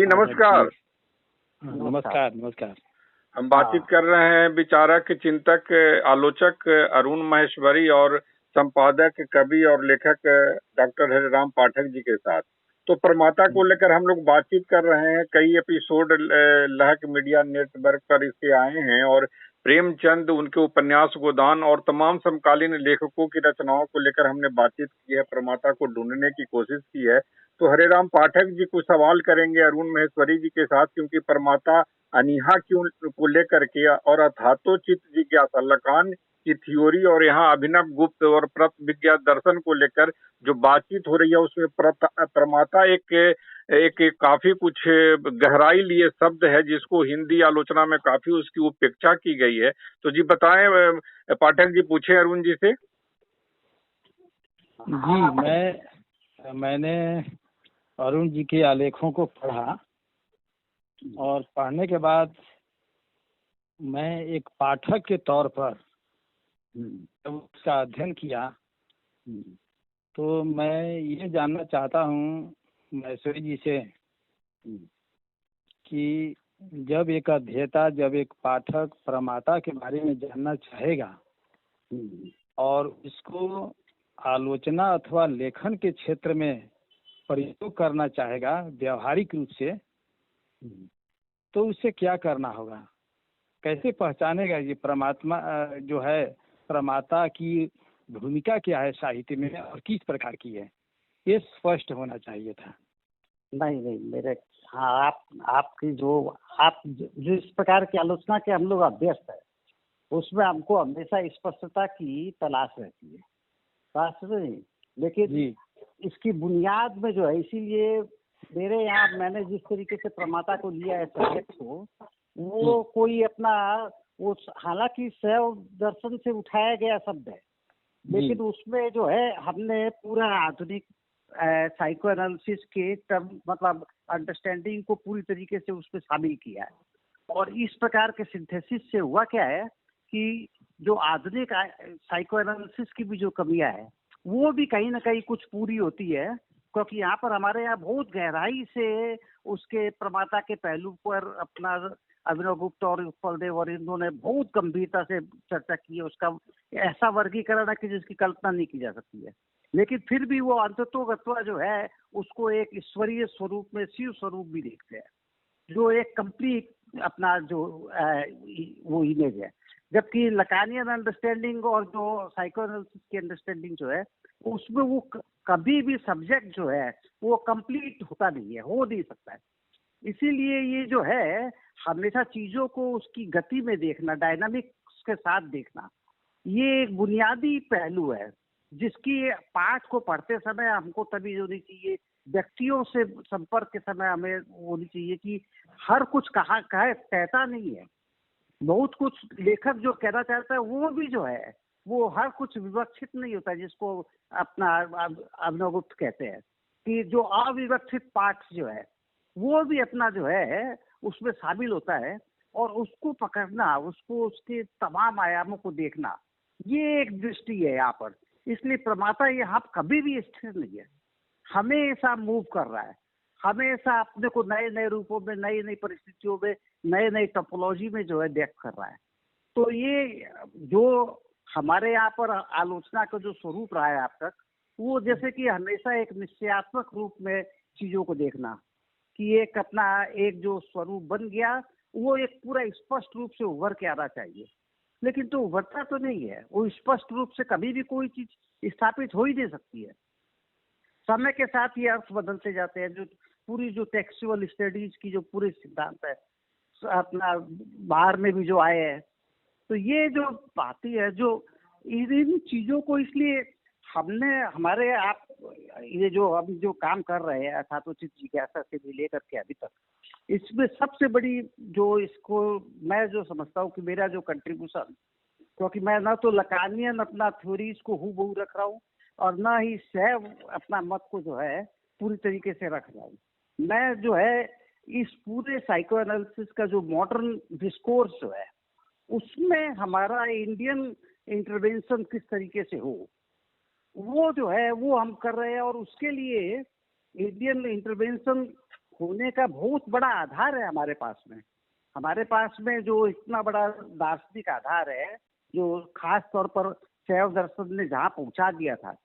जी नमस्कार। नमस्कार। नमस्कार। हम बातचीत कर रहे हैं विचारक, चिंतक, आलोचक अरुण माहेश्वरी और संपादक, कवि और लेखक डॉक्टर हरिराम पाठक जी के साथ। तो प्रमाता को लेकर हम लोग बातचीत कर रहे हैं। कई एपिसोड लहक मीडिया नेटवर्क पर इसके आए हैं और प्रेमचंद, उनके उपन्यास गोदान और तमाम समकालीन लेखकों की रचनाओं को लेकर हमने बातचीत की है, प्रमाता को ढूंढने की कोशिश की है। तो हरिराम पाठक जी कुछ सवाल करेंगे अरुण माहेश्वरी जी के साथ, क्योंकि प्रमाता अनीहा क्यों को लेकर के और अथातोचित जिज्ञासा, लकान की थ्योरी और यहाँ अभिनव गुप्त और प्रत विज्ञान दर्शन को लेकर जो बातचीत हो रही है, उसमें प्रमाता एक काफी कुछ गहराई लिए शब्द है, जिसको हिंदी आलोचना में काफी उसकी उपेक्षा की गई है। तो जी बताएं पाठक जी, पूछे अरुण जी से। जी मैंने अरुण जी के आलेखों को पढ़ा और पढ़ने के बाद मैं एक पाठक के तौर पर जब उसका अध्ययन किया तो मैं ये जानना चाहता हूँ माहेश्वरी जी से कि जब एक अध्येता, जब एक पाठक प्रमाता के बारे में जानना चाहेगा और इसको आलोचना अथवा लेखन के क्षेत्र में प्रयोग करना चाहेगा व्यवहारिक रूप से, तो उसे क्या करना होगा? कैसे पहचानेगा ये परमात्मा जो है, प्रमाता की भूमिका क्या है साहित्य में और किस प्रकार की है, ये स्पष्ट होना चाहिए था। नहीं मेरे, हाँ, आपकी आप जिस प्रकार की आलोचना के हम लोग अभ्यस्त है, उसमें हमको हमेशा स्पष्टता की तलाश रहती है, नहीं। लेकिन इसकी बुनियाद में जो है, इसीलिए मेरे यहाँ मैंने जिस तरीके से प्रमाता को लिया है सब्जेक्ट को, वो कोई अपना वो हालांकि शैव दर्शन से उठाया गया शब्द है, लेकिन उसमें जो है हमने पूरा आधुनिक साइको एनालिसिस के टर्म, मतलब अंडरस्टैंडिंग को पूरी तरीके से उसमें शामिल किया है। और इस प्रकार के सिंथेसिस से हुआ क्या है कि जो आधुनिक साइको एनालिसिस की भी जो कमियां है, वो भी कहीं ना कहीं कुछ पूरी होती है, क्योंकि यहाँ पर हमारे यहाँ बहुत गहराई से उसके प्रमाता के पहलू पर अपना अभिनव गुप्त और उत्पलदेव और इन्होंने बहुत गंभीरता से चर्चा की है। उसका ऐसा वर्गीकरण है कि जिसकी कल्पना नहीं की जा सकती है, लेकिन फिर भी वो अंततोगत्वा जो है उसको एक ईश्वरीय स्वरूप में, शिव स्वरूप भी देखते हैं, जो एक कंप्लीट अपना जो वो इमेज है। जबकि लकानियन अंडरस्टैंडिंग और जो साइको एनालिसिस की अंडरस्टैंडिंग जो है, उसमें वो कभी भी सब्जेक्ट जो है वो कंप्लीट होता नहीं है, हो नहीं सकता है। इसीलिए ये जो है हमेशा चीजों को उसकी गति में देखना, डायनामिक्स के साथ देखना, ये एक बुनियादी पहलू है जिसकी पाठ को पढ़ते समय हमको तभी होनी चाहिए, व्यक्तियों से संपर्क के समय हमें होनी चाहिए कि हर कुछ कहता नहीं है। बहुत कुछ लेखक जो कहना चाहता है वो भी जो है वो हर कुछ विवक्षित नहीं होता, जिसको अपना अभिनव गुप्त कहते हैं कि जो अविवक्षित पाठ जो है वो भी अपना जो है उसमें शामिल होता है, और उसको पकड़ना, उसको उसके तमाम आयामों को देखना, ये एक दृष्टि है यहाँ पर। इसलिए प्रमाता यहाँ कभी भी स्थिर नहीं है, हमेशा मूव कर रहा है, हमेशा अपने को नए नए रूपों में, नई नई परिस्थितियों में, नए नए टोपोलॉजी में जो है व्यक्त कर रहा है। तो ये जो हमारे यहाँ पर आलोचना का जो स्वरूप रहा है अब तक, वो जैसे कि हमेशा एक निश्चयात्मक रूप में चीजों को देखना कि एक अपना एक जो स्वरूप बन गया वो एक पूरा स्पष्ट रूप से उभर के आना चाहिए, लेकिन तो उभरता तो नहीं है। वो स्पष्ट रूप से कभी भी कोई चीज स्थापित हो ही नहीं सकती है। समय के साथ ये अर्थ बदलते जाते हैं। जो पूरी जो टेक्सचुअल स्टडीज की जो पूरे सिद्धांत है अपना बाहर में भी जो आए हैं, तो ये जो बातें है, जो इन चीजों को, इसलिए हमने हमारे आप ये जो अभी जो काम कर रहे हैं अथातोचित जिज्ञासा से भी लेकर के अभी तक, इसमें सबसे बड़ी जो इसको मैं जो समझता हूँ कि मेरा जो कंट्रीब्यूशन, क्योंकि मैं ना तो लकानियन अपना थ्योरीज को हूबहू रख रहा हूँ और ना ही शैव अपना मत को जो है पूरी तरीके से रख रहा हूँ। मैं जो है इस पूरे साइको एनालिसिस का जो मॉडर्न डिस्कोर्स जो है उसमें हमारा इंडियन इंटरवेंशन किस तरीके से हो, वो जो है वो हम कर रहे हैं। और उसके लिए इंडियन इंटरवेंशन होने का बहुत बड़ा आधार है हमारे पास में। हमारे पास में जो इतना बड़ा दार्शनिक आधार है, जो खास तौर पर शैव दर्शन ने जहाँ पहुंचा दिया था,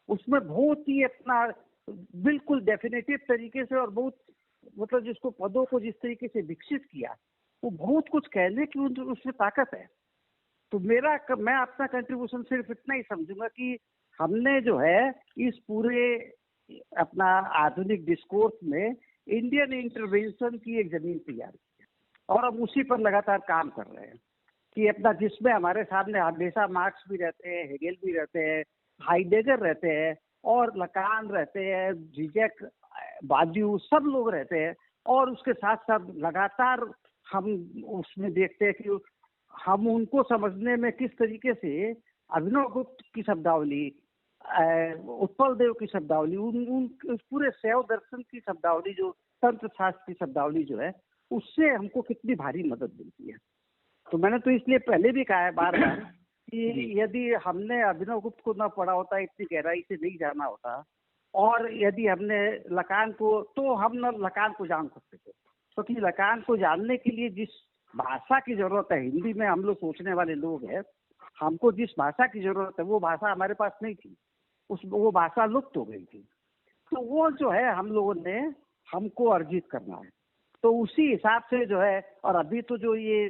उसमें बहुत ही अपना बिल्कुल डेफिनेटिव तरीके से और बहुत मतलब जिसको पदों को जिस तरीके से विकसित किया, वो बहुत कुछ कहने की उसमें ताकत है। तो मैं अपना कंट्रीब्यूशन सिर्फ इतना ही समझूंगा कि हमने जो है इस पूरे अपना आधुनिक डिस्कोर्स में इंडियन इंटरवेंशन की एक जमीन तैयार की है और हम उसी पर लगातार काम कर रहे हैं कि अपना जिसमें हमारे सामने हमेशा मार्क्स भी रहते हैं, हेगेल भी रहते हैं, हाइडेगर रहते हैं और लकान रहते हैं, जीजैक, बादियू, सब लोग रहते हैं। और उसके साथ साथ लगातार हम उसमें देखते हैं कि हम उनको समझने में किस तरीके से अभिनव गुप्त की शब्दावली, उत्पल देव की शब्दावली, उन पूरे शैव दर्शन की शब्दावली, जो तंत्र शास्त्र की शब्दावली जो है, उससे हमको कितनी भारी मदद मिलती है। तो मैंने तो इसलिए पहले भी कहा है बार बार कि यदि हमने अभिनव गुप्त को न पढ़ा होता, इतनी गहराई से नहीं जाना होता, और यदि हमने लकान को, तो हम न लकान को जान सकते थे। क्योंकि लकान को जानने के लिए जिस भाषा की जरूरत है, हिंदी में हम लोग सोचने वाले लोग हैं, हमको जिस भाषा की जरूरत है वो भाषा हमारे पास नहीं थी, वो भाषा लुप्त हो गई थी। तो वो जो है हम लोगों ने हमको अर्जित करना है। तो उसी हिसाब से जो है, और अभी तो जो ये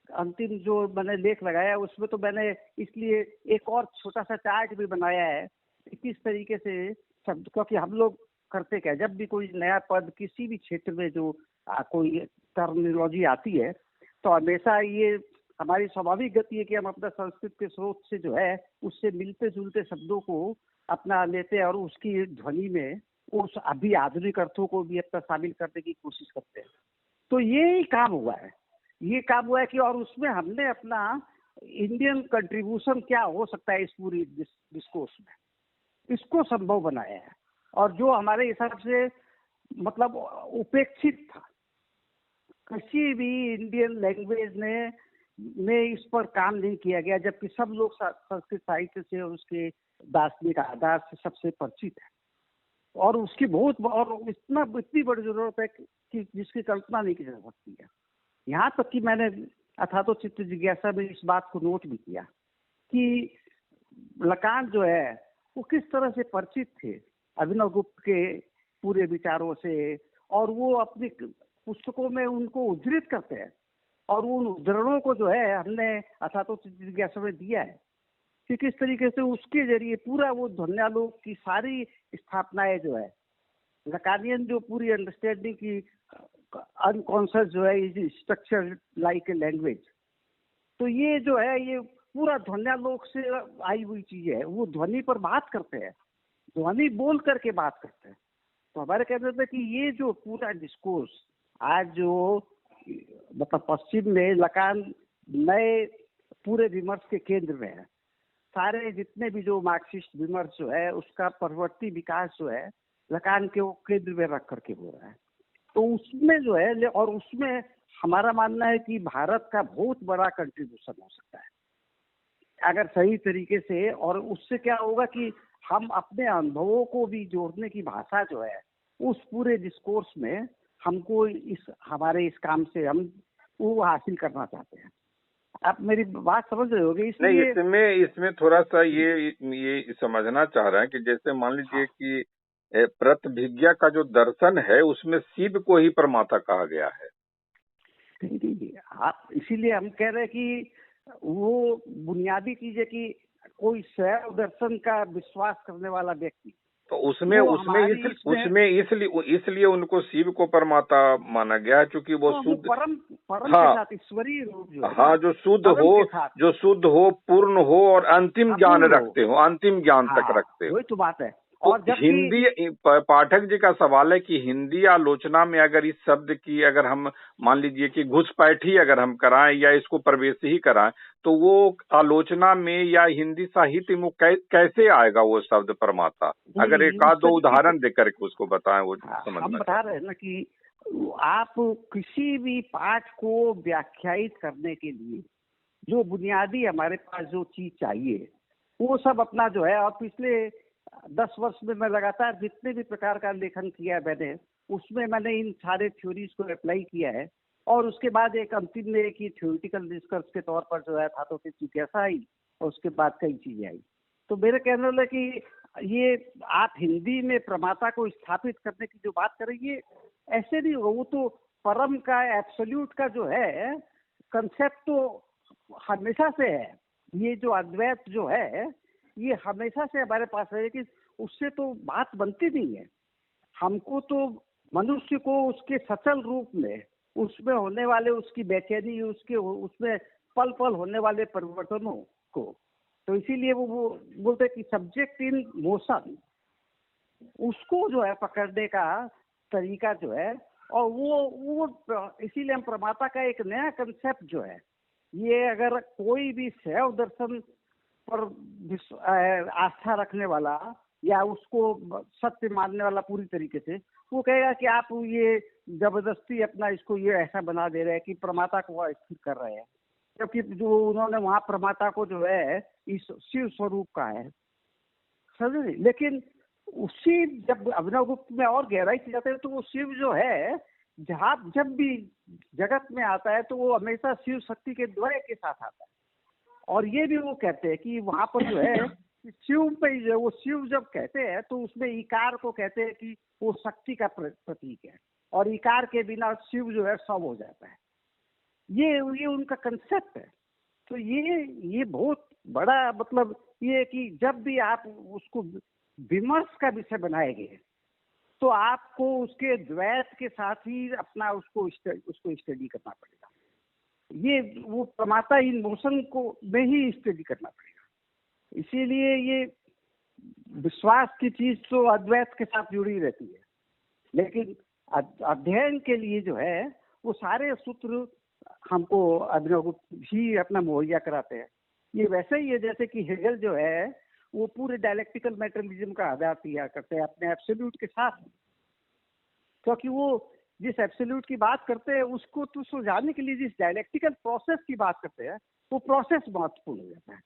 अंतिम जो मैंने लेख लगाया है उसमें तो मैंने इसलिए एक और छोटा सा चार्ट भी बनाया है कि किस तरीके से शब्द, क्योंकि हम लोग करते क्या, जब भी कोई नया पद किसी भी क्षेत्र में जो कोई टर्मिनोलॉजी आती है, तो हमेशा ये हमारी स्वाभाविक गति है कि हम अपना संस्कृत के स्रोत से जो है उससे मिलते जुलते शब्दों को अपना लेते हैं और उसकी ध्वनि में उस अभी आधुनिक अर्थों को भी अपना शामिल करने की कोशिश करते हैं। तो ये काम हुआ है कि, और उसमें हमने अपना इंडियन कंट्रीब्यूशन क्या हो सकता है इस पूरी डिस्कोर्स में, इसको संभव बनाया है। और जो हमारे हिसाब से मतलब उपेक्षित था, किसी भी इंडियन लैंग्वेज में इस पर काम नहीं किया गया, जबकि सब लोग संस्कृत साहित्य से और उसके दार्शनिक आधार से सबसे परिचित है, और उसकी बहुत और इतनी बड़ी जरूरत है कि जिसकी कल्पना नहीं की जा सकती है। यहाँ तक कि मैंने अथातो चित्त जिज्ञासा में इस बात को नोट भी किया कि लकान जो है वो किस तरह से परिचित थे अभिनव गुप्त के पूरे विचारों से, और वो अपनी पुस्तकों में उनको उद्धृत करते हैं, और उन उद्धरणों को जो है हमने अथातो चित्त जिज्ञासा में दिया है कि किस तरीके से उसके जरिए पूरा वो ध्वन्यालोक की सारी स्थापनाएं जो है, लकानियन जो पूरी अंडरस्टैंडिंग की अनकॉन्शियस जो है is structure like a language, तो ये जो है ये पूरा ध्वन्यालोक से आई हुई चीज है। वो ध्वनि पर बात करते हैं, ध्वनि बोल करके बात करते हैं। तो हमारे कहते थे कि ये जो पूरा डिस्कोर्स आज जो मतलब पश्चिम में लकान नए पूरे विमर्श के केंद्र में है, सारे जितने भी जो मार्क्सिस्ट विमर्श जो है उसका परवर्ती विकास जो है लकान के वो केंद्र में रख करके हो रहा है। तो उसमें जो है, और उसमें हमारा मानना है कि भारत का बहुत बड़ा कंट्रीब्यूशन हो सकता है अगर सही तरीके से, और उससे क्या होगा कि हम अपने अनुभवों को भी जोड़ने की भाषा जो है उस पूरे डिस्कोर्स में हमको हमारे इस काम से हम वो हासिल करना चाहते हैं। आप मेरी बात समझ रहे होगे? इसलिए नहीं, इसमें थोड़ा सा ये समझना चाह रहे हैं कि जैसे मान लीजिए कि प्रतिभिज्ञा का जो दर्शन है उसमें शिव को ही प्रमाता कहा गया है। आप इसीलिए हम कह रहे हैं कि वो बुनियादी चीज है कि कोई शैव दर्शन का विश्वास करने वाला व्यक्ति, तो उसमें इसलिए उनको शिव को परमाता माना गया है, क्योंकि वो शुद्ध परम के साथ ईश्वरीय रूप जो है, हाँ, जो शुद्ध हो, पूर्ण हो और अंतिम ज्ञान रखते हो, अंतिम ज्ञान तक रखते हो। वही तो बात है। और हिंदी पाठक जी का सवाल है कि हिंदी आलोचना में अगर इस शब्द की अगर हम मान लीजिए कि घुसपैठी अगर हम कराएं या इसको प्रवेश ही कराएं, तो वो आलोचना में या हिंदी साहित्य में कैसे आएगा वो शब्द प्रमाता? अगर एक आध दो उदाहरण देकर के उसको बताएं, वो समझना। हम बता रहे हैं ना कि आप किसी भी पाठ को व्याख्यायित करने के लिए जो बुनियादी हमारे पास जो चीज चाहिए वो सब अपना जो है, और पिछले 10 वर्ष में मैं लगातार जितने भी प्रकार का लेखन किया है मैंने, उसमें मैंने इन सारे थ्योरीज को अप्लाई किया है, और उसके बाद एक अंतिम में एक थ्योरेटिकल डिस्कस के तौर पर जो है धातु की जिज्ञासा आई, और उसके बाद कई चीजें आई। तो मेरे कहने वाला कि ये आप हिंदी में प्रमाता को स्थापित करने की जो बात करेंगे, ऐसे नहीं होगा। वो तो परम का, एब्सोल्यूट का जो है कंसेप्ट तो हमेशा से है। ये जो अद्वैत जो है ये हमेशा से हमारे पास है, कि उससे तो बात बनती नहीं है। हमको तो मनुष्य को उसके सचल रूप में, उसमें होने वाले उसकी बेचैनी, उसके उसमें पल पल होने वाले परिवर्तनों को, तो इसीलिए वो बोलते हैं कि सब्जेक्ट इन मोशन, उसको जो है पकड़ने का तरीका जो है, और वो इसीलिए हम प्रमाता का एक नया कंसेप्ट जो है, ये अगर कोई भी शैव दर्शन पर आस्था रखने वाला या उसको सत्य मानने वाला पूरी तरीके से, वो कहेगा कि आप ये जबरदस्ती अपना इसको ये ऐसा बना दे रहे हैं कि प्रमाता को स्थिर कर रहे हैं, जबकि जो उन्होंने वहां प्रमाता को जो है इस शिव स्वरूप का है, समझे। लेकिन उसी जब अभिनव गुप्त में और गहराई से जाते हैं तो वो शिव जो है जहाँ जब भी जगत में आता है तो वो हमेशा शिव शक्ति के द्वय के साथ आता है। और ये भी वो कहते हैं कि वहां पर जो है शिव पे जो वो शिव जब कहते हैं तो उसमें इकार को कहते हैं कि वो शक्ति का प्रतीक है, और इकार के बिना शिव जो है सब हो जाता है। ये उनका कंसेप्ट है। तो ये बहुत बड़ा मतलब ये कि जब भी आप उसको विमर्श का विषय बनाएंगे तो आपको उसके द्वैत के साथ ही अपना उसको स्टडी करना पड़ेगा। ये वो प्रमाता इन मोशन को में ही स्टडी करना पड़ेगा। इसीलिए ये विश्वास की चीज तो अद्वैत के साथ जुड़ी रहती है, लेकिन अध्ययन के लिए जो है वो सारे सूत्र हमको अभिनव गुप्त ही अपना मुहैया कराते हैं। ये वैसे ही है जैसे कि हेगल जो है वो पूरे डायलेक्टिकल मेटेरियलिज्म का आधार तैयार करते हैं अपने एब्सोल्यूट के साथ, क्योंकि वो जिस एब्सोल्यूट की बात करते हैं उसको तो सुलझाने के लिए जिस डायलेक्टिकल प्रोसेस की बात करते हैं वो प्रोसेस महत्वपूर्ण हो जाता है।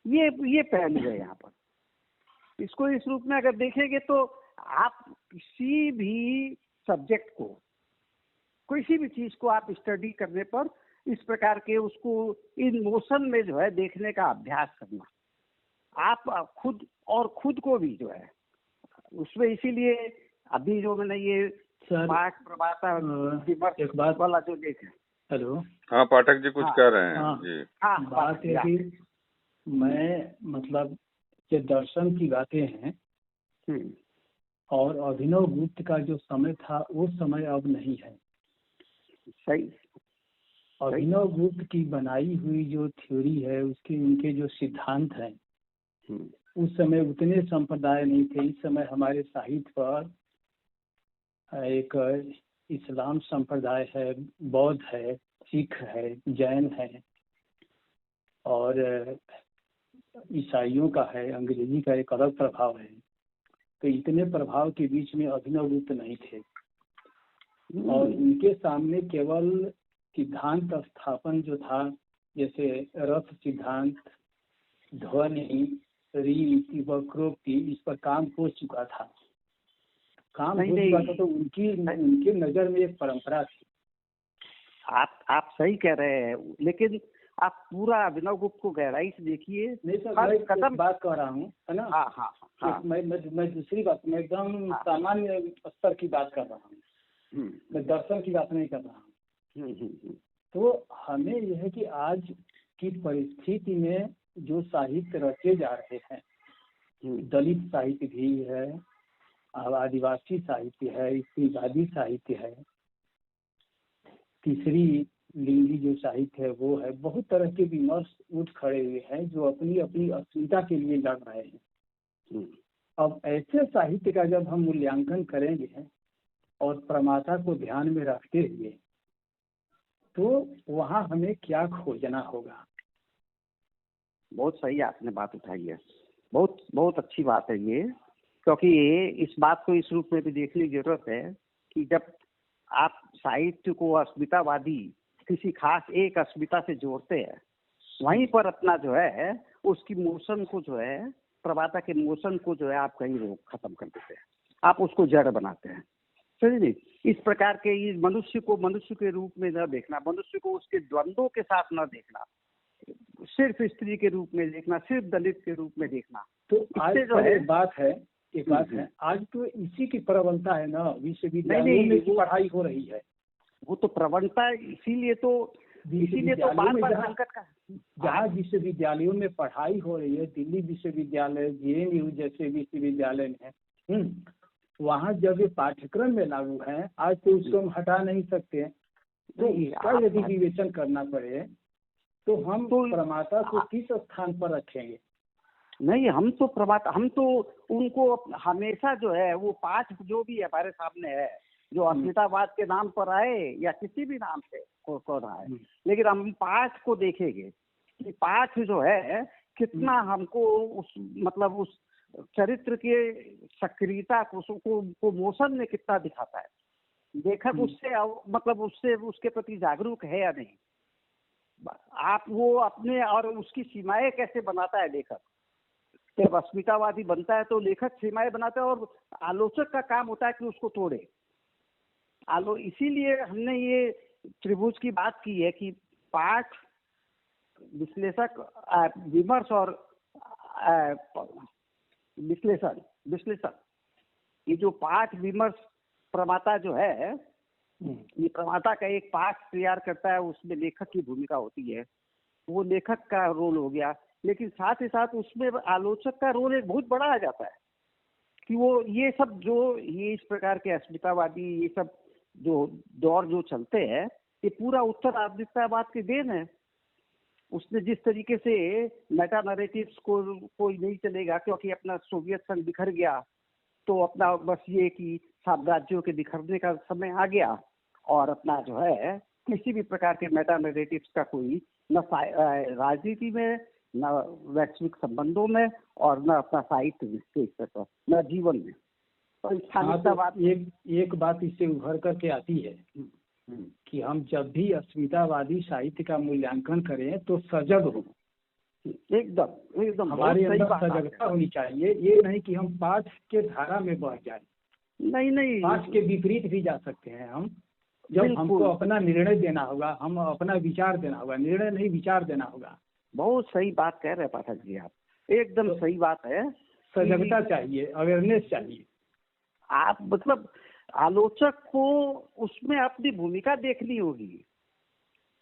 ये पहलू है यहाँ पर। इसको इस रूप में अगर देखेंगे तो आप किसी भी सब्जेक्ट को, किसी भी चीज को आप स्टडी करने पर इस प्रकार के उसको इन मोशन में जो है देखने का अभ्यास करना, आप खुद को भी जो है उसमें, इसीलिए अभी जो मैंने ये प्रमाता एक बात वाला जो देखा। हेलो, हाँ पाठक जी कुछ कह रहे हैं जी। हाँ, बात है कि मैं मतलब ये दर्शन की बातें हैं और अभिनव गुप्त का जो समय था वो समय अब नहीं है। सही। अभिनव गुप्त की बनाई हुई जो थ्योरी है उसके उनके जो सिद्धांत हैं उस समय उतने संप्रदाय नहीं थे। इस समय हमारे साहित्य पर एक इस्लाम संप्रदाय है, बौद्ध है, सिख है, जैन है और ईसाइयों का है, अंग्रेजी का एक अलग प्रभाव है। तो इतने प्रभाव के बीच में अभिनव गुप्त नहीं थे और उनके सामने केवल सिद्धांत स्थापन जो था, जैसे रथ सिद्धांत, ध्वनि, रीति, वक्रोक्ति, इस पर काम हो चुका था। तो उनकी नजर में एक परंपरा थी। आप सही कह रहे हैं, लेकिन आप पूरा अभिनव गुप्त को गहराई से देखिए। नहीं सर, मैं कदम बात कर रहा हूँ, है ना। हाँ। मैं दूसरी बात, मैं एकदम सामान्य स्तर की बात कर रहा हूँ, मैं दर्शन की बात नहीं कर रहा हूँ। तो हमें यह है कि आज की परिस्थिति में जो साहित्य रचे जा रहे हैं, दलित साहित्य भी है, आदिवासी साहित्य है, स्त्रीवादी साहित्य है, तीसरी लिंगी जो साहित्य है वो है, बहुत तरह के विमर्श उठ खड़े हुए हैं जो अपनी अपनी अस्मिता के लिए लड़ रहे हैं। अब ऐसे साहित्य का जब हम मूल्यांकन करेंगे और प्रमाता को ध्यान में रखते हुए, तो वहाँ हमें क्या खोजना होगा। बहुत सही आपने बात उठाई है, बहुत अच्छी बात है ये, क्योंकि इस बात को इस रूप में भी देखने की जरूरत है कि जब आप साहित्य को अस्मितावादी किसी खास एक अस्मिता से जोड़ते हैं, वहीं पर अपना जो है उसकी मोशन को जो है, प्रमाता के मोशन को जो है आप कहीं रोक खत्म कर देते हैं, आप उसको जड़ बनाते हैं। समझे? इस प्रकार के इस मनुष्य को मनुष्य के रूप में न देखना, मनुष्य को उसके द्वंद्वों के साथ न देखना, सिर्फ स्त्री के रूप में देखना, सिर्फ दलित के रूप में देखना। तो आज इससे जो पर है एक बात है, आज तो इसी की प्रवणता है ना, विश्वविद्यालयों में की पढ़ाई हो रही है। वो तो प्रवणता, इसीलिए तो बार बार संकट का, जहाँ विश्वविद्यालयों में पढ़ाई हो रही है, दिल्ली विश्वविद्यालय, JNU जैसे विश्वविद्यालय में, वहाँ जब ये पाठ्यक्रम में लागू है, आज तो उसको हम हटा नहीं सकते। तो इसका यदि विवेचन करना पड़े तो हम तो प्रमाता को किस स्थान पर रखेंगे? नहीं, हम तो उनको हमेशा जो है वो पाठ जो भी हमारे सामने है, जो अस्मितावाद के नाम पर आए या किसी भी नाम से को रहा है, लेकिन हम पाठ को देखेंगे कि पाठ जो है कितना हमको उस चरित्र के सक्रियता को मोशन में कितना दिखाता है। लेखक उससे उसके प्रति जागरूक है या नहीं, आप वो अपने और उसकी सीमाएं कैसे बनाता है लेखक। जब अस्मितावादी बनता है तो लेखक सीमाएं बनाता है और आलोचक का काम होता है कि उसको तोड़े। इसीलिए हमने ये त्रिभुज की बात की है कि पाठ, विश्लेषक, विमर्श और विश्लेषण, ये जो पाठ विमर्श प्रमाता जो है, ये प्रमाता का एक पाठ तैयार करता है, उसमें लेखक की भूमिका होती है, वो लेखक का रोल हो गया। लेकिन साथ ही साथ उसमें आलोचक का रोल एक बहुत बड़ा आ जाता है कि वो ये सब जो ये इस प्रकार के अस्मितावादी ये सब जो दौर जो चलते हैं, ये पूरा उत्तर आधुनिकतावाद की देन है। उसने जिस तरीके से मेटा नैरेटिव्स को कोई नहीं चलेगा, क्योंकि अपना सोवियत संघ बिखर गया, तो अपना बस ये कि साम्राज्यों के बिखरने का समय आ गया और अपना जो है किसी भी प्रकार के मेटा नैरेटिव्स का कोई न राजनीति में, न वैश्विक संबंधों में, और न अपना साहित्य के स्तर पर, न जीवन में। तो एक बात इससे उभर करके आती है कि हम जब भी अस्मितावादी साहित्य का मूल्यांकन करें तो सजग हो, एकदम हमारे अंदर सजगता होनी चाहिए। ये नहीं कि हम पाठ के धारा में बह जाए, नहीं, पाठ के विपरीत भी जा सकते हैं हम। जब हमको अपना निर्णय देना होगा, हम अपना विचार देना होगा, निर्णय नहीं विचार देना होगा। बहुत सही बात कह रहे हैं पाठक जी, आप एकदम सही बात है। सजगता चाहिए, अवेयरनेस चाहिए। आप आलोचक को उसमें अपनी भूमिका देखनी होगी।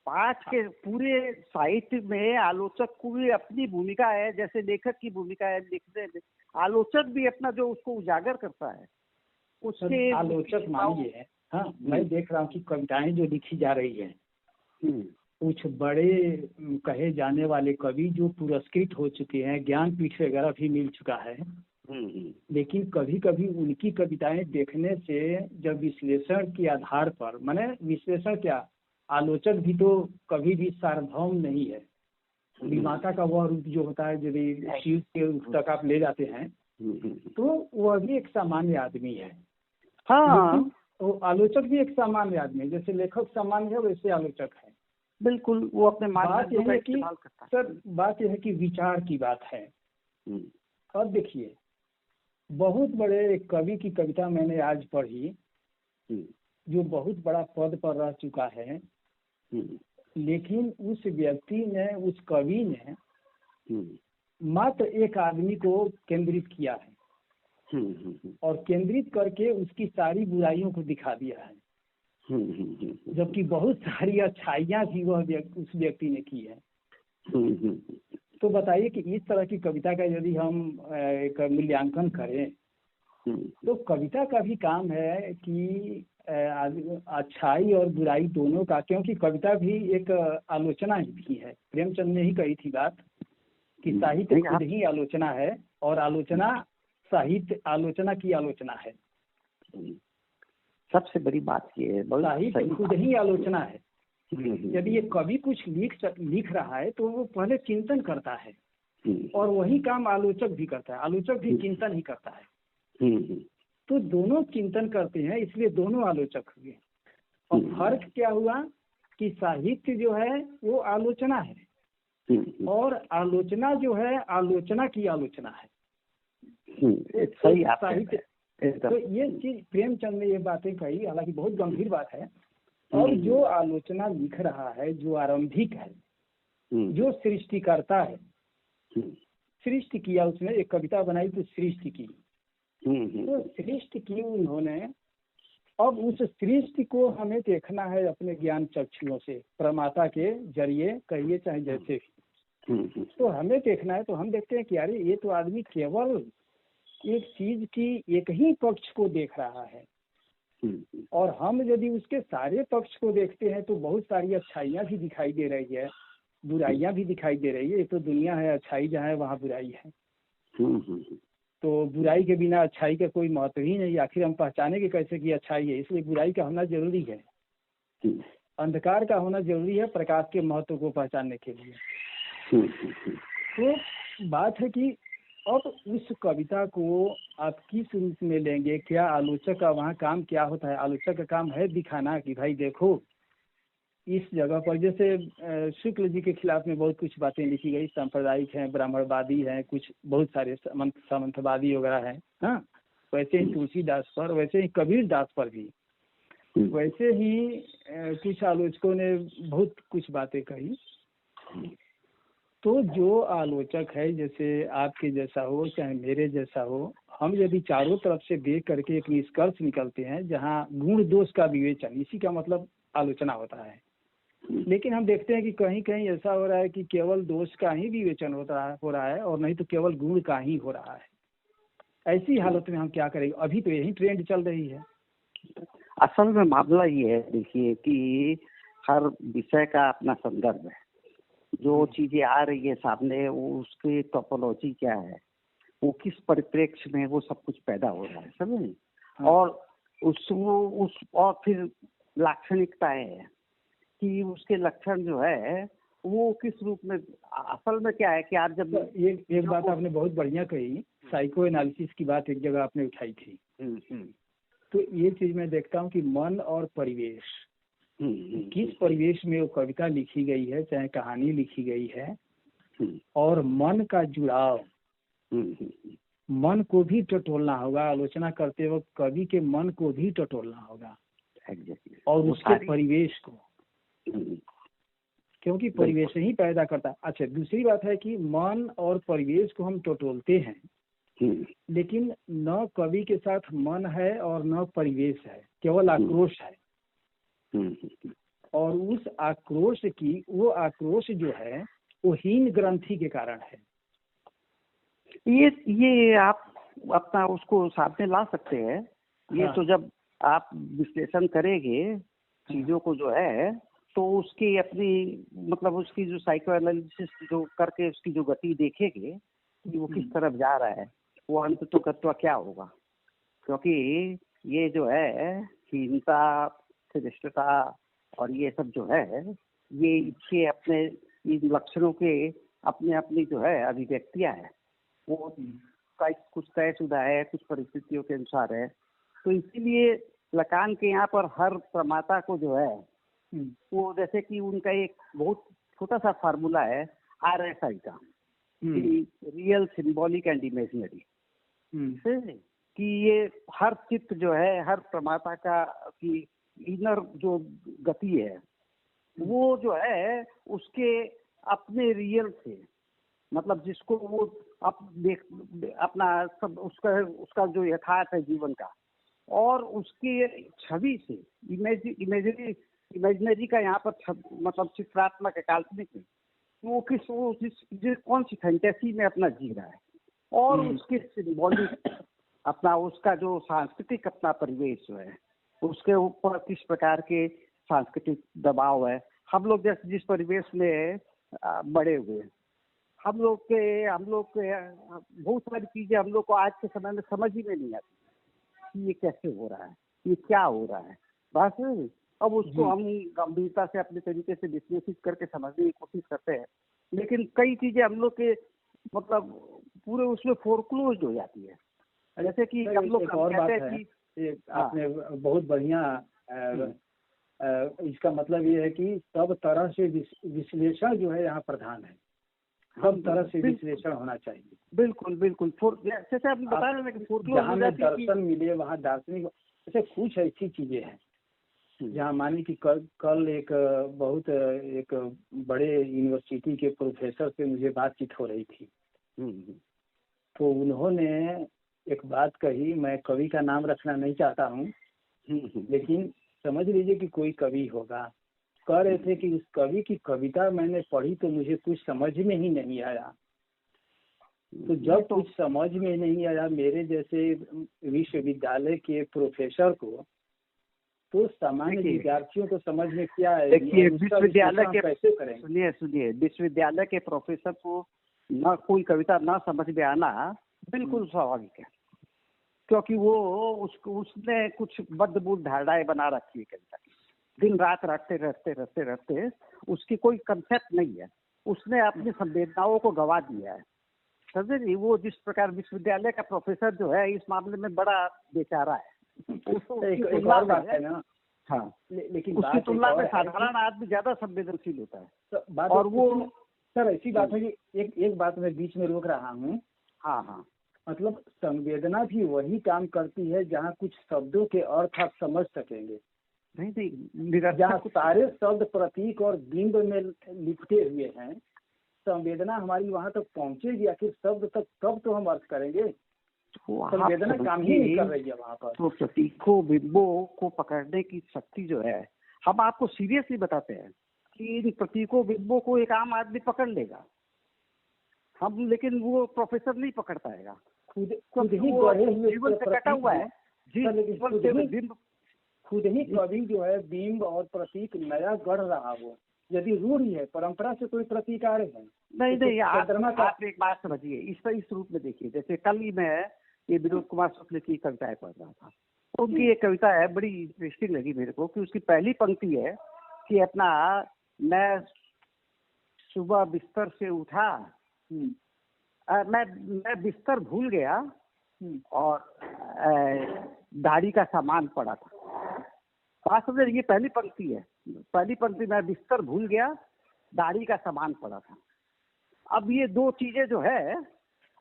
पाठ के पूरे साहित्य में आलोचक को भी अपनी भूमिका है, जैसे लेखक की भूमिका है लिखने में। आलोचक भी अपना जो उसको उजागर करता है उसके आलोचक मानिए। हाँ, मैं देख रहा हूँ कि कविताएं जो लिखी जा रही है, कुछ बड़े कहे जाने वाले कवि जो पुरस्कृत हो चुके हैं, ज्ञानपीठ वगैरह भी मिल चुका है, लेकिन कभी कभी उनकी कविताएं देखने से जब विश्लेषण के आधार पर, माने विश्लेषण क्या, आलोचक भी तो कभी भी सार्वभौम नहीं है। निर्माता का वह रूप जो होता है, यदि शिव के रूप तक आप ले जाते हैं तो वह भी एक सामान्य आदमी है। हाँ, तो आलोचक भी एक सामान्य आदमी है, जैसे लेखक सामान्य है वैसे आलोचक है। बिल्कुल, वो अपने बात यह है कि सर, बात यह है कि विचार की बात है। अब देखिए, बहुत बड़े एक कवि की कविता मैंने आज पढ़ी जो बहुत बड़ा पद पर रह चुका है, लेकिन उस व्यक्ति ने, उस कवि ने मात्र एक आदमी को केंद्रित किया है और केंद्रित करके उसकी सारी बुराइयों को दिखा दिया है, जबकि बहुत सारी अच्छाइयाँ भी वह उस व्यक्ति ने की है। तो बताइए कि इस तरह की कविता का यदि हम एक मूल्यांकन करें तो कविता का भी काम है कि अच्छाई और बुराई दोनों का, क्योंकि कविता भी एक आलोचना ही भी है। प्रेमचंद ने ही कही थी बात कि साहित्य खुद ही आलोचना है और आलोचना साहित्य आलोचना की आलोचना है। सबसे बड़ी बात ये है, साहित्य खुद ही आलोचना है। यदि ये कवि कुछ लिख रहा है तो वो पहले चिंतन करता है और वही काम आलोचक भी करता है। आलोचक भी चिंतन ही करता है, तो दोनों चिंतन करते हैं, इसलिए दोनों आलोचक हुए। और फर्क क्या हुआ कि साहित्य जो है वो आलोचना है और आलोचना जो है आलोचना की आलोचना है। तो ये चीज प्रेमचंद ने ये बातें कही, हालांकि बहुत गंभीर बात है। और जो आलोचना लिख रहा है, जो आरंभिक है, जो सृष्टिकर्ता है, सृष्टि किया उसने, एक कविता बनाई तो सृष्टि की, तो सृष्टि की उन्होंने। अब उस सृष्टि को हमें देखना है अपने ज्ञान चक्षुओं से, प्रमाता के जरिए कहिए चाहे जैसे भी, तो हमें देखना है। तो हम देखते हैं कि यार ये तो आदमी केवल एक चीज की एक ही पक्ष को देख रहा है, और हम यदि उसके सारे पक्ष को देखते हैं तो बहुत सारी अच्छाइयाँ भी दिखाई दे रही है, बुराइयां भी दिखाई दे रही है। ये तो दुनिया है, अच्छाई जहाँ है वहाँ बुराई है। तो बुराई के बिना अच्छाई का कोई महत्व ही नहीं। आखिर हम पहचानेंगे कैसे कि अच्छाई है? इसलिए बुराई का होना जरूरी है, अंधकार का होना जरूरी है प्रकाश के महत्व को पहचानने के लिए। तो बात है कि अब उस कविता को आप किस रूप में लेंगे? क्या आलोचक का वहाँ काम क्या होता है? आलोचक का काम है दिखाना कि भाई देखो इस जगह पर, जैसे शुक्ल जी के खिलाफ में बहुत कुछ बातें लिखी गई, सांप्रदायिक हैं, ब्राह्मणवादी हैं, कुछ बहुत सारे सामंतवादी वगैरह हैं। हाँ, वैसे ही तुलसीदास पर, वैसे ही कबीर दास पर भी, वैसे ही कुछ आलोचकों ने बहुत कुछ बातें कही। तो जो आलोचक है, जैसे आपके जैसा हो चाहे मेरे जैसा हो, हम यदि चारों तरफ से देख करके एक निष्कर्ष निकलते हैं जहाँ गुण दोष का विवेचन, इसी का मतलब आलोचना होता है। लेकिन हम देखते हैं कि कहीं कहीं ऐसा हो रहा है कि केवल दोष का ही विवेचन हो रहा है, और नहीं तो केवल गुण का ही हो रहा है। ऐसी हालत में हम क्या करेंगे? अभी तो यही ट्रेंड चल रही है। असल में मामला ये है, देखिए कि हर विषय का अपना संदर्भ है। जो चीजें आ रही है सामने, वो उसकी टोपोलॉजी क्या है, वो किस परिप्रेक्ष्य में वो सब कुछ पैदा हो रहा है, समझे? और और फिर लाक्षणिकताएं हैं कि उसके लक्षण जो है वो किस रूप में, असल में क्या है कि आज जब एक बात आपने बहुत बढ़िया कही, साइको एनालिसिस की बात एक जगह आपने उठाई थी। तो ये चीज मैं देखता हूँ कि मन और परिवेश, किस परिवेश में वो कविता लिखी गई है, चाहे कहानी लिखी गई है, और मन का जुड़ाव, मन को भी टटोलना होगा। आलोचना करते वक्त कवि के मन को भी टटोलना होगा, और उसके परिवेश को, क्योंकि परिवेश ही पैदा करता है। अच्छा, दूसरी बात है कि मन और परिवेश को हम टटोलते हैं, लेकिन न कवि के साथ मन है और न परिवेश है, केवल आक्रोश है। और उस आक्रोश की, वो आक्रोश जो है वो हीन ग्रंथि के कारण है। ये आप अपना उसको सामने ला सकते हैं। ये तो जब आप विश्लेषण करेंगे चीजों को जो है, तो उसकी अपनी मतलब उसकी जो साइको एनालिसिस जो करके उसकी जो गति देखेंगे कि वो किस तरफ जा रहा है, वो अंत तो कर्तव्य क्या होगा। क्योंकि ये जो है हीनता, श्रेष्ठता और ये सब जो है, ये इसके अपने इन लक्षणों के अपने अपनी जो है अभिव्यक्तियां है, वो कुछ तयशुदा है, कुछ परिस्थितियों के अनुसार है। तो इसीलिए लकान के यहाँ पर हर प्रमाता को जो है वो, जैसे कि उनका एक बहुत छोटा सा फार्मूला है RSI का, रियल, सिंबॉलिक एंड इमेजिनरी, कि ये हर चित्त जो है, हर प्रमाता का की इनर जो गति है, वो जो है उसके अपने रियल से, मतलब जिसको वो अपना सब उसका जो यथार्थ है जीवन का, और उसकी छवि से इमेजिनरी का यहाँ पर मतलब चित्रात्मक है, काल्पनिक है, वो कौन सी फैंटेसी में अपना जी रहा है, और उसके सिंबॉलिक अपना उसका जो सांस्कृतिक अपना परिवेश जो है, उसके ऊपर किस प्रकार के सांस्कृतिक दबाव है। हम लोग जैसे जिस परिवेश में बड़े हुए, हम लोग के बहुत सारी चीजें हम लोग को आज के समय में समझ ही में नहीं आती कि ये कैसे हो रहा है, ये क्या हो रहा है। बस अब उसको हम गंभीरता से अपने तरीके से विश्लेषित करके समझने की कोशिश करते हैं, लेकिन कई चीजें हम लोग के मतलब पूरे उसमें फोरक्लोज हो जाती है। जैसे कि हम लोग कहते हैं कि आपने बहुत बढ़िया, इसका मतलब ये है कि सब तरह से विश्लेषण जो है यहाँ प्रधान है। सब तरह से विश्लेषण होना चाहिए। बिल्कुल बिल्कुल। जैसे आपने बता रहे हैं कि जहाँ में दर्शन मिले वहाँ दार्शनिक, जैसे कुछ ऐसी चीजें हैं जहाँ मानी कि कल एक बहुत एक बड़े यूनिवर्सिटी के प्रोफेसर से मुझे बातचीत हो रही थी। तो उन्होंने एक बात कही, मैं कवि का नाम रखना नहीं चाहता हूँ, लेकिन समझ लीजिए कि कोई कवि होगा, कह रहे थे कि उस कवि की कविता मैंने पढ़ी तो मुझे कुछ समझ में ही नहीं आया। तो जब कुछ समझ में नहीं आया मेरे जैसे विश्वविद्यालय के प्रोफेसर को, तो सामान्य विद्यार्थियों को समझ में क्या है? देखिए, विश्वविद्यालय के कैसे करेंगे? सुनिए, विश्वविद्यालय के प्रोफेसर को न कोई कविता न समझ में आना बिल्कुल स्वाभाविक है, क्योंकि वो उसने कुछ बद्धबूढ़ धारणाएं बना रखी है कविता की। दिन रात रटते उसकी कोई कंसेप्ट नहीं है। उसने अपनी संवेदनाओं को गवा दिया है, समझे जी। वो जिस प्रकार विश्वविद्यालय का प्रोफेसर जो है इस मामले में बड़ा बेचारा है। एक और बात है ना, हाँ, लेकिन उसकी तुलना में साधारण आदमी ज्यादा संवेदनशील होता है। और वो सर ऐसी बात है कि एक बात मैं बीच में रोक रहा हूँ। हाँ, मतलब संवेदना भी वही काम करती है जहाँ कुछ शब्दों के अर्थ आप समझ सकेंगे। नहीं, जहाँ सारे शब्द प्रतीक और बिंब में लिपटे हुए हैं, संवेदना हमारी वहाँ तक पहुँचेगी। आखिर शब्द तक कब तो हम अर्थ करेंगे, संवेदना काम ही नहीं कर रही है वहाँ पर। तो प्रतीकों बिंबों को पकड़ने की शक्ति जो है, हम आपको सीरियसली बताते हैं कि इन प्रतीकों बिंबों को एक आम आदमी पकड़ लेगा, हम, लेकिन वो प्रोफेसर नहीं पकड़ पाएगा। खुद ही गढ़े हुए जीवन से कटा हुआ है जी। खुद ही कवि जो है बिंब और प्रतीक नया गढ़ रहा हो, यदि रूढ़ी है, परंपरा से कोई प्रतीक आ रहे हैं। नहीं, आप एक बात समझिए, इस रूप में देखिए। जैसे कल ही मैं ये विनोद कुमार शुक्ल की कविताएं पढ़ रहा था, उनकी एक कविता है, बड़ी इंटरेस्टिंग लगी मेरे को, कि उसकी पहली पंक्ति है कि अपना, मैं सुबह बिस्तर से उठा, मैं बिस्तर भूल गया और दाढ़ी का सामान पड़ा था। बात समझे, ये पहली पंक्ति है। पहली पंक्ति, मैं बिस्तर भूल गया, दाढ़ी का सामान पड़ा था। अब ये दो चीजें जो है,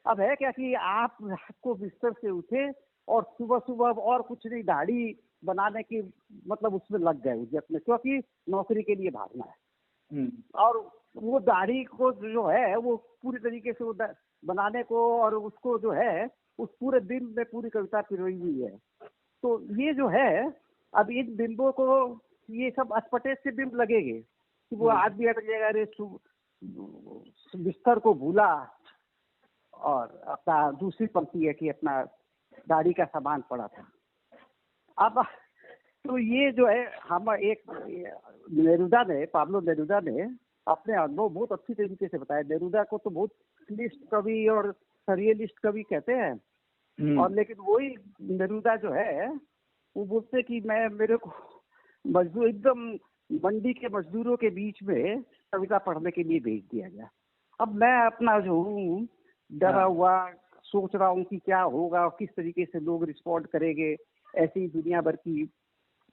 अब है क्या कि आप रात को बिस्तर से उठे और सुबह सुबह और कुछ नहीं, दाढ़ी बनाने की मतलब उसमें लग गए उद्यत में, क्योंकि नौकरी के लिए भागना है। और वो दाढ़ी को जो है वो पूरी तरीके से वो बनाने को, और उसको जो है उस पूरे दिन में पूरी कविता पिरोई हुई है। तो ये जो है, अब इन बिंबों को ये सब अस्पटेज से बिंब लगेंगे कि वो आदमी अटक जाएगा, अरे बिस्तर को भूला, और अपना दूसरी पंक्ति है कि अपना दाढ़ी का सामान पड़ा था। अब तो ये जो है, हम एक पाब्लो नेरूदा ने अपने अनुभव बहुत अच्छी तरीके से बताया। नेरूदा को तो बहुत लिस्ट कवि और सरियलिस्ट कवि कहते हैं, और लेकिन वही नेरूदा जो है वो बोलते कि मेरे को मजदूर, एकदम मंडी के मजदूरों के बीच में कविता पढ़ने के लिए भेज दिया गया। अब मैं अपना जो हूँ डरा हुआ, सोच रहा हूँ कि क्या होगा, किस तरीके से लोग रिस्पॉन्ड करेंगे, ऐसी दुनिया भर की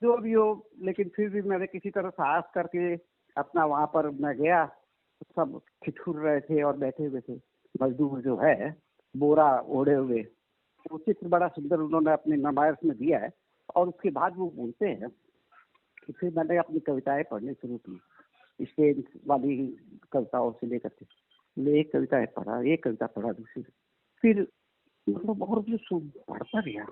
जो भी हो। लेकिन फिर भी मैंने किसी तरह साहस करके अपना वहाँ पर मैं गया। सब ठिठुर रहे थे और बैठे हुए थे मजदूर जो है, बोरा ओढ़े हुए। वो चित्र बड़ा सुंदर उन्होंने अपने नमायश में दिया है। और उसके बाद वो बोलते हैं कि फिर मैंने अपनी कविताएं पढ़नी शुरू की, स्टेज वाली कविताओं से लेकर के। एक कविता पढ़ा, एक कविता पढ़ा, दूसरी, फिर मतलब और जो पढ़ता गया,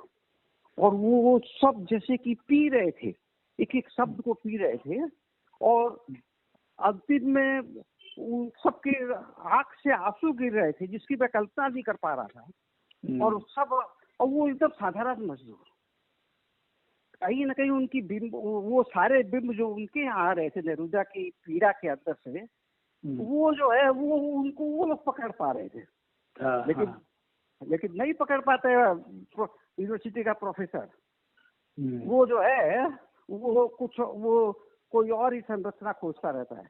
और वो सब जैसे कि पी रहे थे, एक एक शब्द को पी रहे थे, और अंतिम में उन सबके आंख से आंसू गिर रहे थे, जिसकी मैं कल्पना नहीं कर पा रहा था। और वो एकदम साधारण मजदूर, कहीं ना कहीं उनकी बिंब, वो सारे बिंब जो उनके यहाँ आ रहे थे नेरूदा की पीड़ा के अंदर से, वो जो है वो उनको वो लोग पकड़ पा रहे थे। लेकिन नहीं पकड़ पाते यूनिवर्सिटी का प्रोफेसर। वो जो है वो कोई और ही संरचना खोजता रहता है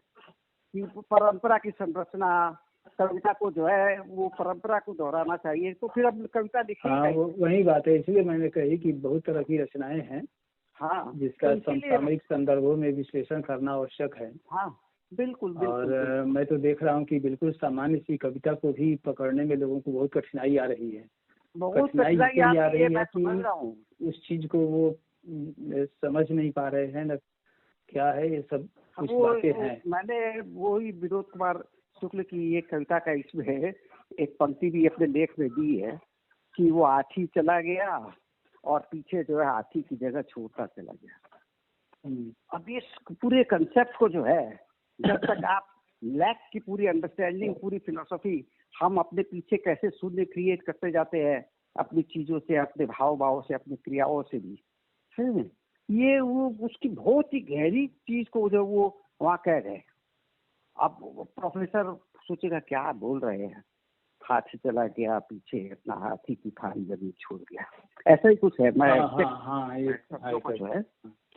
कि परंपरा की संरचना, कविता को जो है वो परंपरा को दोहराना चाहिए, तो फिर अब कविता लिखेंगे। वही बात है, इसलिए मैंने कही कि बहुत तरह की रचनाएं हैं, जिसका समसामयिक संदर्भों में विश्लेषण करना आवश्यक है। बिल्कुल और बिल्कुल मैं तो देख रहा हूँ कि बिल्कुल सामान्य सी कविता को भी पकड़ने में लोगों को बहुत कठिनाई आ रही है। बहुत कठिनाई कठिनाई इसलिए आ आती है, रही है मैं समझ रहा हूँ। कि उस चीज को वो समझ नहीं पा रहे हैं न, क्या है ये सब कुछ बातें हैं। मैंने वही विनोद कुमार शुक्ल की एक कविता का इसमें एक पंक्ति भी अपने लेख में दी है कि वो हाथी चला गया और पीछे जो है हाथी की जगह छोड़ता चला गया। अब इस पूरे कंसेप्ट को जो है, जब तक आप लैक की पूरी अंडरस्टैंडिंग, पूरी फिलोसफी, हम अपने पीछे कैसे शून्य क्रिएट करते जाते हैं अपनी चीजों से, अपने भाव भाव से, अपनी क्रियाओं से भी, ये वो उसकी बहुत ही गहरी चीज को जो वो वहाँ कह रहे हैं। अब प्रोफेसर सोचेगा क्या बोल रहे हैं, हाथी चला गया पीछे अपना हाथी की खाली जमीन छोड़ गया, ऐसा ही कुछ है। मैं शब्दों को जो है,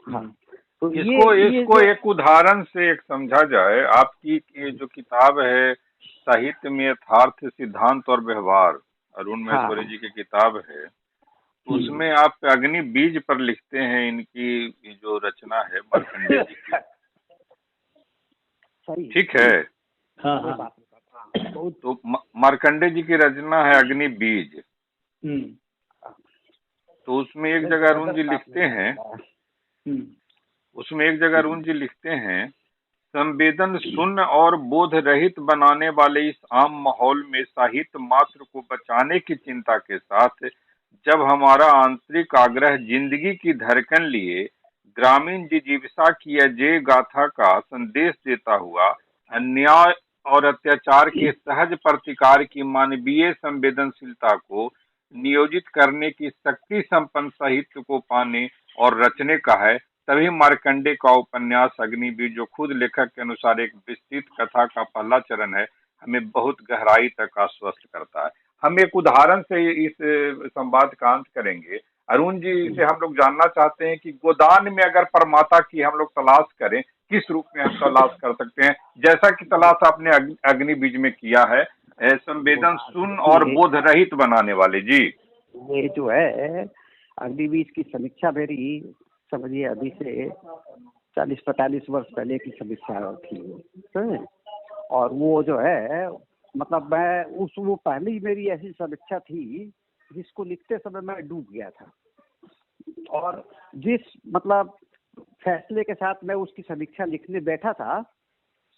हाँ, तो इसको एक उदाहरण से एक समझा जाए। आपकी ये जो किताब है साहित्य में यथार्थ, सिद्धांत और व्यवहार, अरुण महेश्वरी जी की किताब है, उसमें आप अग्नि बीज पर लिखते हैं इनकी जो रचना है मार्कंडेय जी की, ठीक है? हाँ। तो मार्कंडेय जी की रचना है अग्नि बीज। तो उसमें एक जगह अरुण जी लिखते हैं, संवेदन शून्य और बोध रहित बनाने वाले इस आम माहौल में साहित्य मात्र को बचाने की चिंता के साथ जब हमारा आंतरिक आग्रह जिंदगी की धड़कन लिए ग्रामीण जिजीविका की अजय गाथा का संदेश देता हुआ अन्याय और अत्याचार के सहज प्रतिकार की मानवीय संवेदनशीलता को नियोजित करने की शक्ति संपन्न साहित्य को पाने और रचने का है, तभी मार्कंडेय का उपन्यास अग्निबीज, जो खुद लेखक के अनुसार एक विस्तृत कथा का पहला चरण है, हमें बहुत गहराई तक आश्वस्त करता है। हम एक उदाहरण से इस संवाद का अंत करेंगे। अरुण जी से हम लोग जानना चाहते हैं कि गोदान में अगर परमात्मा की हम लोग तलाश करें, किस रूप में हम तलाश कर सकते हैं, जैसा कि तलाश आपने अग्निबीज में किया है, संवेदन शून्य और बोध रहित बनाने वाले। जी, ये जो है अग्निबीज की समीक्षा मेरी, समझिए अभी से 40-45 वर्ष पहले की समीक्षा थी, और वो जो है मतलब मैं वो पहली मेरी ऐसी समीक्षा थी जिसको लिखते समय मैं डूब गया था, और जिस मतलब फैसले के साथ मैं उसकी समीक्षा लिखने बैठा था,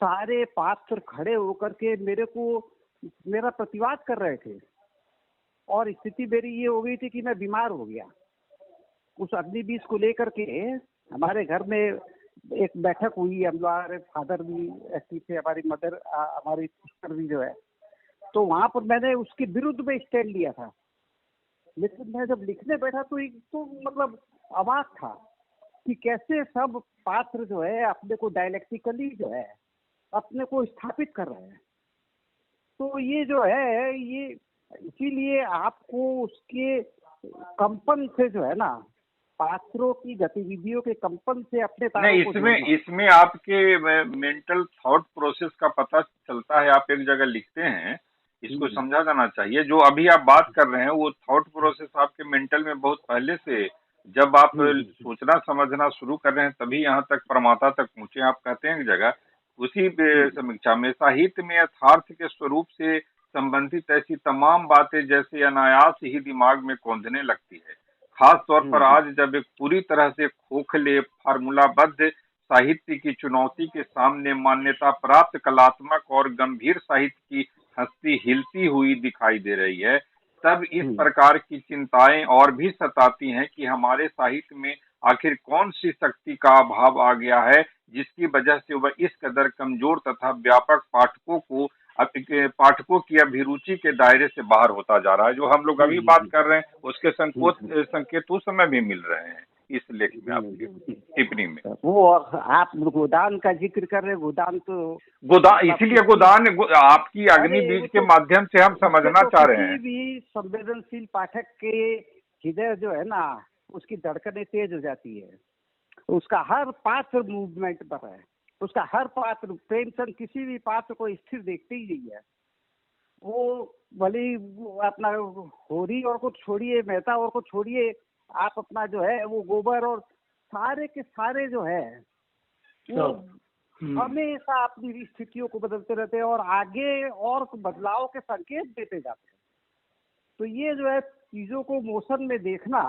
सारे पात्र खड़े होकर के मेरा प्रतिवाद कर रहे थे, और स्थिति मेरी ये हो गई थी कि मैं बीमार हो गया। उस अग्निबीज को लेकर के हमारे घर में एक बैठक हुई, हमारे फादर भी एक्टिव थे, हमारी मदर, हमारी सिस्टर भी जो है, तो वहां पर मैंने उसके विरुद्ध में स्टैंड लिया था। लेकिन मैं जब लिखने बैठा तो मतलब अवाक था कि कैसे सब पात्र जो है अपने को डायलेक्टिकली जो है अपने को स्थापित कर रहे हैं। तो ये जो है, ये इसीलिए आपको उसके कंपन से जो है ना, पात्रों की गतिविधियों के कंपन से अपने नहीं, इसमें आपके मेंटल थॉट प्रोसेस का पता चलता है। आप एक जगह लिखते हैं, इसको समझा जाना चाहिए, जो अभी आप बात कर रहे हैं वो थॉट प्रोसेस आपके मेंटल में बहुत पहले से, जब आप सोचना समझना शुरू कर रहे हैं तभी यहाँ तक परमात्मा तक पहुंचे। आप कहते हैं एक जगह उसी समीक्षा में, साहित्य में यथार्थ के स्वरूप से संबंधित ऐसी तमाम बातें जैसे अनायास ही दिमाग में कौंधने लगती है, खास तौर पर आज जब एक पूरी तरह से खोखले फार्मूलाबद्ध साहित्य की चुनौती के सामने मान्यता प्राप्त कलात्मक और गंभीर साहित्य की हस्ती हिलती हुई दिखाई दे रही है, तब इस प्रकार की चिंताएं और भी सताती हैं कि हमारे साहित्य में आखिर कौन सी शक्ति का अभाव आ गया है जिसकी वजह से वह इस कदर कमजोर तथा व्यापक पाठकों की अभिरुचि के दायरे से बाहर होता जा रहा है। जो हम लोग अभी बात कर रहे हैं उसके संकेत उस समय भी मिल रहे हैं इस लेख में, आपकी टिप्पणी में। वो आप गोदान का जिक्र कर रहे हैं, गोदान इसीलिए गोदान आपकी अग्निबीज के माध्यम से हम समझना चाह रहे हैं। भी संवेदनशील पाठक के हृदय जो है ना, उसकी धड़कनें तेज हो जाती है, उसका हर पात्र मूवमेंट पर है, उसका हर पात्र, प्रेमचंद किसी भी पात्र को स्थिर देखते ही नहीं है। वो भले अपना होरी और को छोड़िए, मेहता और को छोड़िए, आप अपना जो है वो गोबर और सारे के सारे जो है वो हमेशा अपनी स्थितियों को बदलते रहते हैं और आगे और बदलाव के संकेत देते जाते हैं। तो ये जो है चीजों को मोशन में देखना,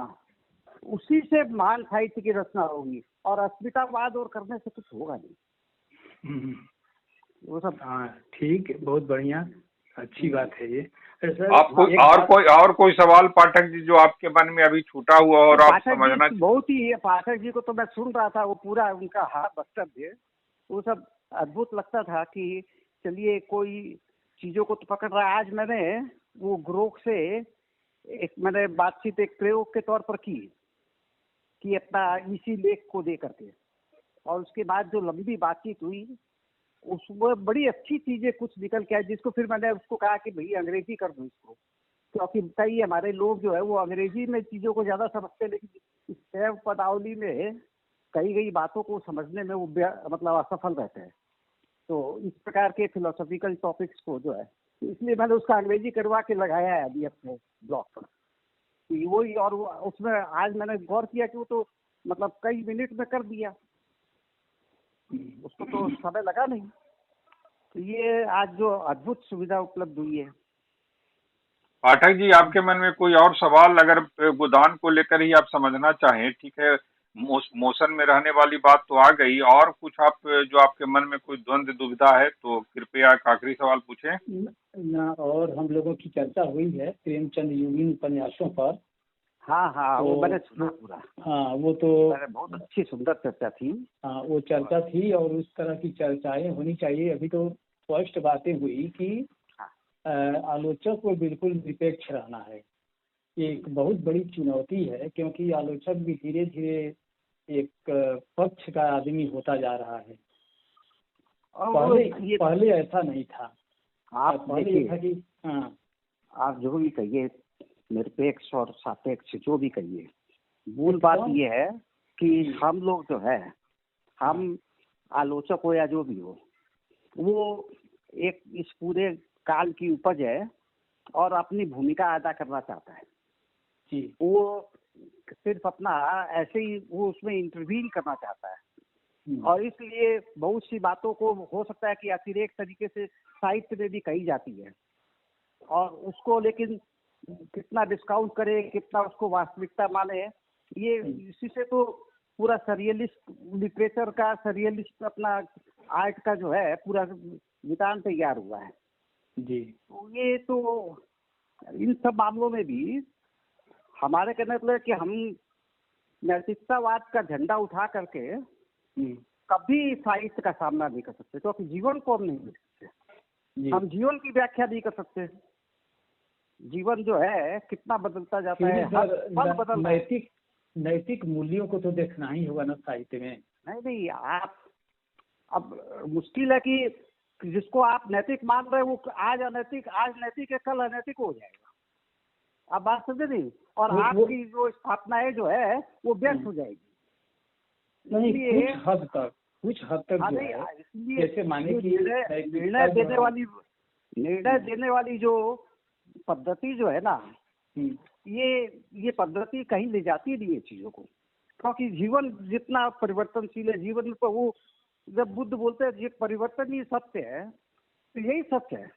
उसी से महान साहित्य की रचना होगी, और अस्मितावाद और करने से कुछ होगा नहीं। वो सब हाँ ठीक, बहुत बढ़िया, अच्छी बात है ये। सर आपको और कोई सवाल पाठक जी जो आपके मन में अभी छूटा हुआ और आप समझना? बहुत ही पाठक जी को तो मैं सुन रहा था, वो पूरा उनका वक्तव्य वो सब अद्भुत लगता था कि चलिए कोई चीजों को तो पकड़ रहा है। आज मैंने वो ग्रोक से मैंने बातचीत एक प्रयोग के तौर पर की कि अपना इसी लेख को दे करके, और उसके बाद जो लंबी बातचीत हुई उसमें बड़ी अच्छी चीजें कुछ निकल के आई, जिसको फिर मैंने उसको कहा कि भाई अंग्रेजी कर दो इसको, क्योंकि कई हमारे लोग जो है वो अंग्रेजी में चीजों को ज्यादा समझते हैं, लेकिन इस सैव पदावली में कई बातों को समझने में वो मतलब असफल रहते हैं। तो इस प्रकार के फिलोसॉफिकल टॉपिक्स को जो है, इसलिए मैंने उसका अंग्रेजी करवा के लगाया है अभी अपने ब्लॉग पर। वही, और उसमें आज मैंने गौर किया कि वो तो मतलब कई मिनट में कर दिया, उसको तो समय लगा नहीं। तो ये आज जो अद्भुत सुविधा उपलब्ध हुई है। पाठक जी, आपके मन में कोई और सवाल अगर गोदान को लेकर ही आप समझना चाहें, ठीक है, मोशन में रहने वाली बात तो आ गई, और कुछ आप जो आपके मन में कोई द्वंद्व दुविधा है तो कृपया एक आखिरी सवाल पूछें। ना, और हम लोगों की चर्चा हुई है प्रेमचंद युगीन उपन्यासों पर। हाँ, तो वो मैंने सुना पूरा। हाँ, वो तो बहुत अच्छी सुंदर चर्चा थी। हाँ, वो चर्चा थी, और उस तरह की चर्चाएं होनी चाहिए। अभी तो स्पष्ट बातें हुई कि आलोचक को बिल्कुल निरपेक्ष रहना है। ये एक बहुत बड़ी चुनौती है, क्योंकि आलोचक भी धीरे धीरे एक पक्ष का आदमी होता जा रहा है। पहले ऐसा नहीं था। आप पहले था कि हाँ, आप जो भी कहिए, निरपेक्ष और सापेक्ष जो भी कहिए, मूल बात ये है कि हम लोग जो है, हम आलोचक हो या जो भी हो, वो एक इस पूरे काल की उपज है और अपनी भूमिका अदा करना चाहता है जी। वो सिर्फ अपना ऐसे ही वो उसमें इंटरवीन करना चाहता है, और इसलिए बहुत सी बातों को हो सकता है कि अतिरेक तरीके से साहित्य में भी कही जाती है, और उसको लेकिन कितना डिस्काउंट करे, कितना उसको वास्तविकता माने, ये इसी से तो पूरा सरियलिस्ट लिटरेचर का, सरियलिस्ट अपना आर्ट का जो है पूरा निदान तैयार हुआ है जी। तो ये तो इन सब मामलों में भी हमारे कहने मतलब कि हम नैतिकतावाद का झंडा उठा करके कभी साहित्य का सामना नहीं कर सकते, क्योंकि जीवन को हम नहीं देख सकते। हम जीवन की व्याख्या नहीं कर सकते। जीवन जो है कितना बदलता जाता है, हर पल बदल। नैतिक मूल्यों को तो देखना ही होगा ना साहित्य में। नहीं, आप अब मुश्किल है कि जिसको आप नैतिक मान रहे हैं वो आज अनैतिक, आज नैतिक है, कल अनैतिक हो जाएगा। आप बात समझे नहीं? और आपकी जो स्थापनाएं जो है वो व्यर्थ हो जाएगी। नहीं, कुछ हद तक जो है, जैसे माने कि निर्णय देने वाली जो पद्धति जो है ना, ये पद्धति कहीं ले जाती नहीं है चीजों को, क्योंकि जीवन जितना परिवर्तनशील है, जीवन पर वो जब बुद्ध बोलते हैं ये परिवर्तन ही सत्य है, तो यही सत्य है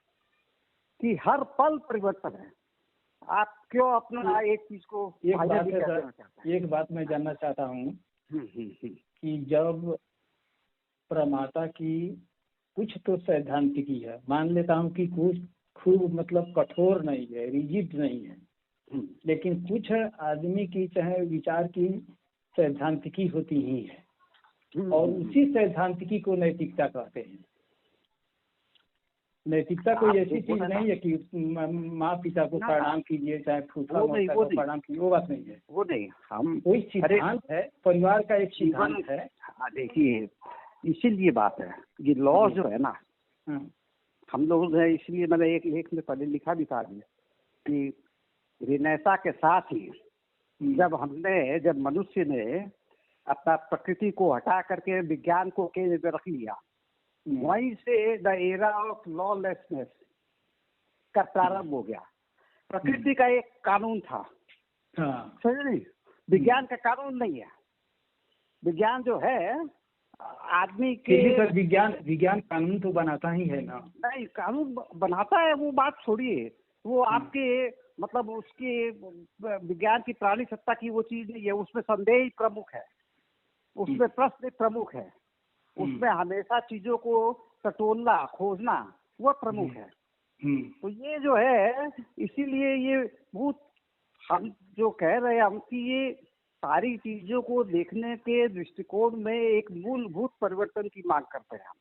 कि हर पल परिवर्तन है। आप क्यों अपना एक चीज को एक बात मैं जानना चाहता हूँ कि जब प्रमाता की कुछ तो सैद्धांतिकी है, मान लेता हूँ कि कुछ खूब मतलब कठोर नहीं है, रिजिड नहीं है, लेकिन कुछ आदमी की चाहे विचार की सैद्धांतिकी होती ही है, और उसी सैद्धांतिकी को नैतिकता कहते हैं। नैतिकता कोई ऐसी चीज नहीं है कि माँ पिता को प्रणाम कीजिए, चाहे फूफा मौसा को प्रणाम कीजिए, वो बात नहीं है। वो नहीं, हम कोई सिद्धांत है, परिवार का एक सिद्धांत है। देखिए, इसीलिए बात है ये लॉ जो है ना, हम लोग है, इसलिए मैंने एक लेख में पहले लिखा भी था कि रिनेसा के साथ ही जब मनुष्य ने अपना प्रकृति को हटा करके विज्ञान को केंद्र में रख लिया, वहीं से द एरा ऑफ लॉलेसनेस का प्रारंभ हो गया। प्रकृति का एक कानून था, समझ नहीं, विज्ञान का कानून नहीं है। विज्ञान जो है आदमी फिर भी के सर विज्ञान विज्ञान कानून तो बनाता ही है ना। नहीं, कानून बनाता है, वो बात छोड़िए, वो आपके मतलब उसके विज्ञान की प्राणी सत्ता की वो चीज नहीं है, उसमें संदेह ही प्रमुख है, उसमें प्रश्न प्रमुख है, उसमें हमेशा चीजों को टटोलना खोजना वह प्रमुख है। तो ये जो है, इसीलिए ये बहुत, हम जो कह रहे हैं हम कि ये सारी चीजों को देखने के दृष्टिकोण में एक मूलभूत परिवर्तन की मांग करते हैं हम,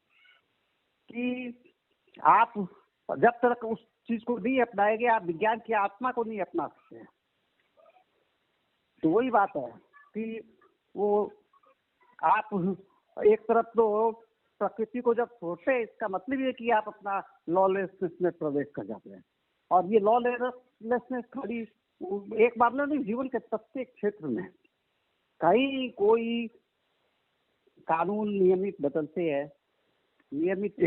कि आप जब तक उस चीज को नहीं अपनाएंगे आप विज्ञान की आत्मा को नहीं अपना सकते हैं। तो वही बात है कि वो आप एक तरफ तो प्रकृति को जब छोड़ते हैं, इसका मतलब ये कि आप अपना लॉलेसनेस में प्रवेश कर जाते हैं। और ये लॉलेसनेस खाली एक मामला नहीं, जीवन के प्रत्येक क्षेत्र में कहीं कोई कानून नियमित बदलते हैं, नियमित है।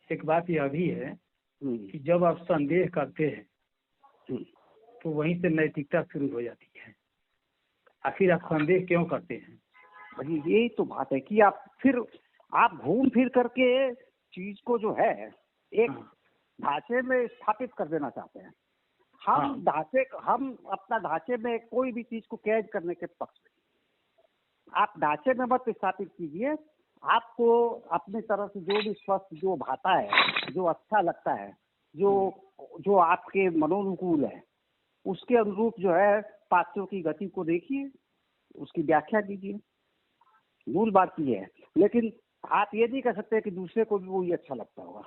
एक बात यह भी है कि जब आप संदेह करते हैं तो वहीं से नैतिकता शुरू हो जाती है। आखिर आप संदेह क्यों करते हैं? वही यही तो बात है कि आप घूम फिर करके चीज को जो है एक ढांचे में स्थापित कर देना चाहते हैं। हम अपना ढांचे में कोई भी चीज को कैद करने के पक्ष में, आप ढांचे में मत स्थापित कीजिए। आपको अपनी तरफ से जो भी स्वस्थ जो भाता है, जो अच्छा लगता है, जो आपके मनोनुकूल है, उसके अनुरूप जो है पात्रों की गति को देखिए, उसकी व्याख्या कीजिए। मूल बात ये है। लेकिन आप ये नहीं कह सकते कि दूसरे को भी वही अच्छा लगता होगा।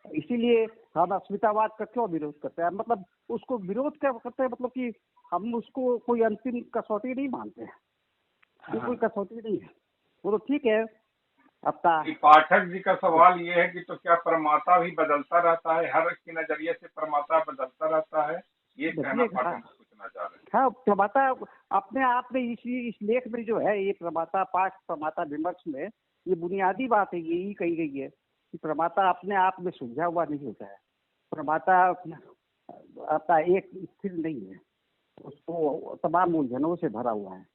इसीलिए हम अस्मितावाद का क्यों विरोध करते हैं? मतलब उसको विरोध क्या करते हैं, मतलब कि हम उसको कोई अंतिम कसौटी नहीं मानते हैं। कोई कसौटी नहीं है, वो तो ठीक है। अपना पाठक जी का सवाल ये है कि तो क्या परमाता भी बदलता रहता है, हर के नजरिए से परमाता बदलता रहता है, ये कहना पाठक पूछना चाह रहे हैं। हाँ, प्रमाता अपने आप में इस लेख में जो है, ये प्रमाता पाठ प्रमाता विमर्श में ये बुनियादी बात है, यही कही गई है कि प्रमाता अपने आप में सुलझा हुआ नहीं होता है। प्रमाता अपना एक स्थिर नहीं है, उसको तमाम उलझनों से भरा हुआ है।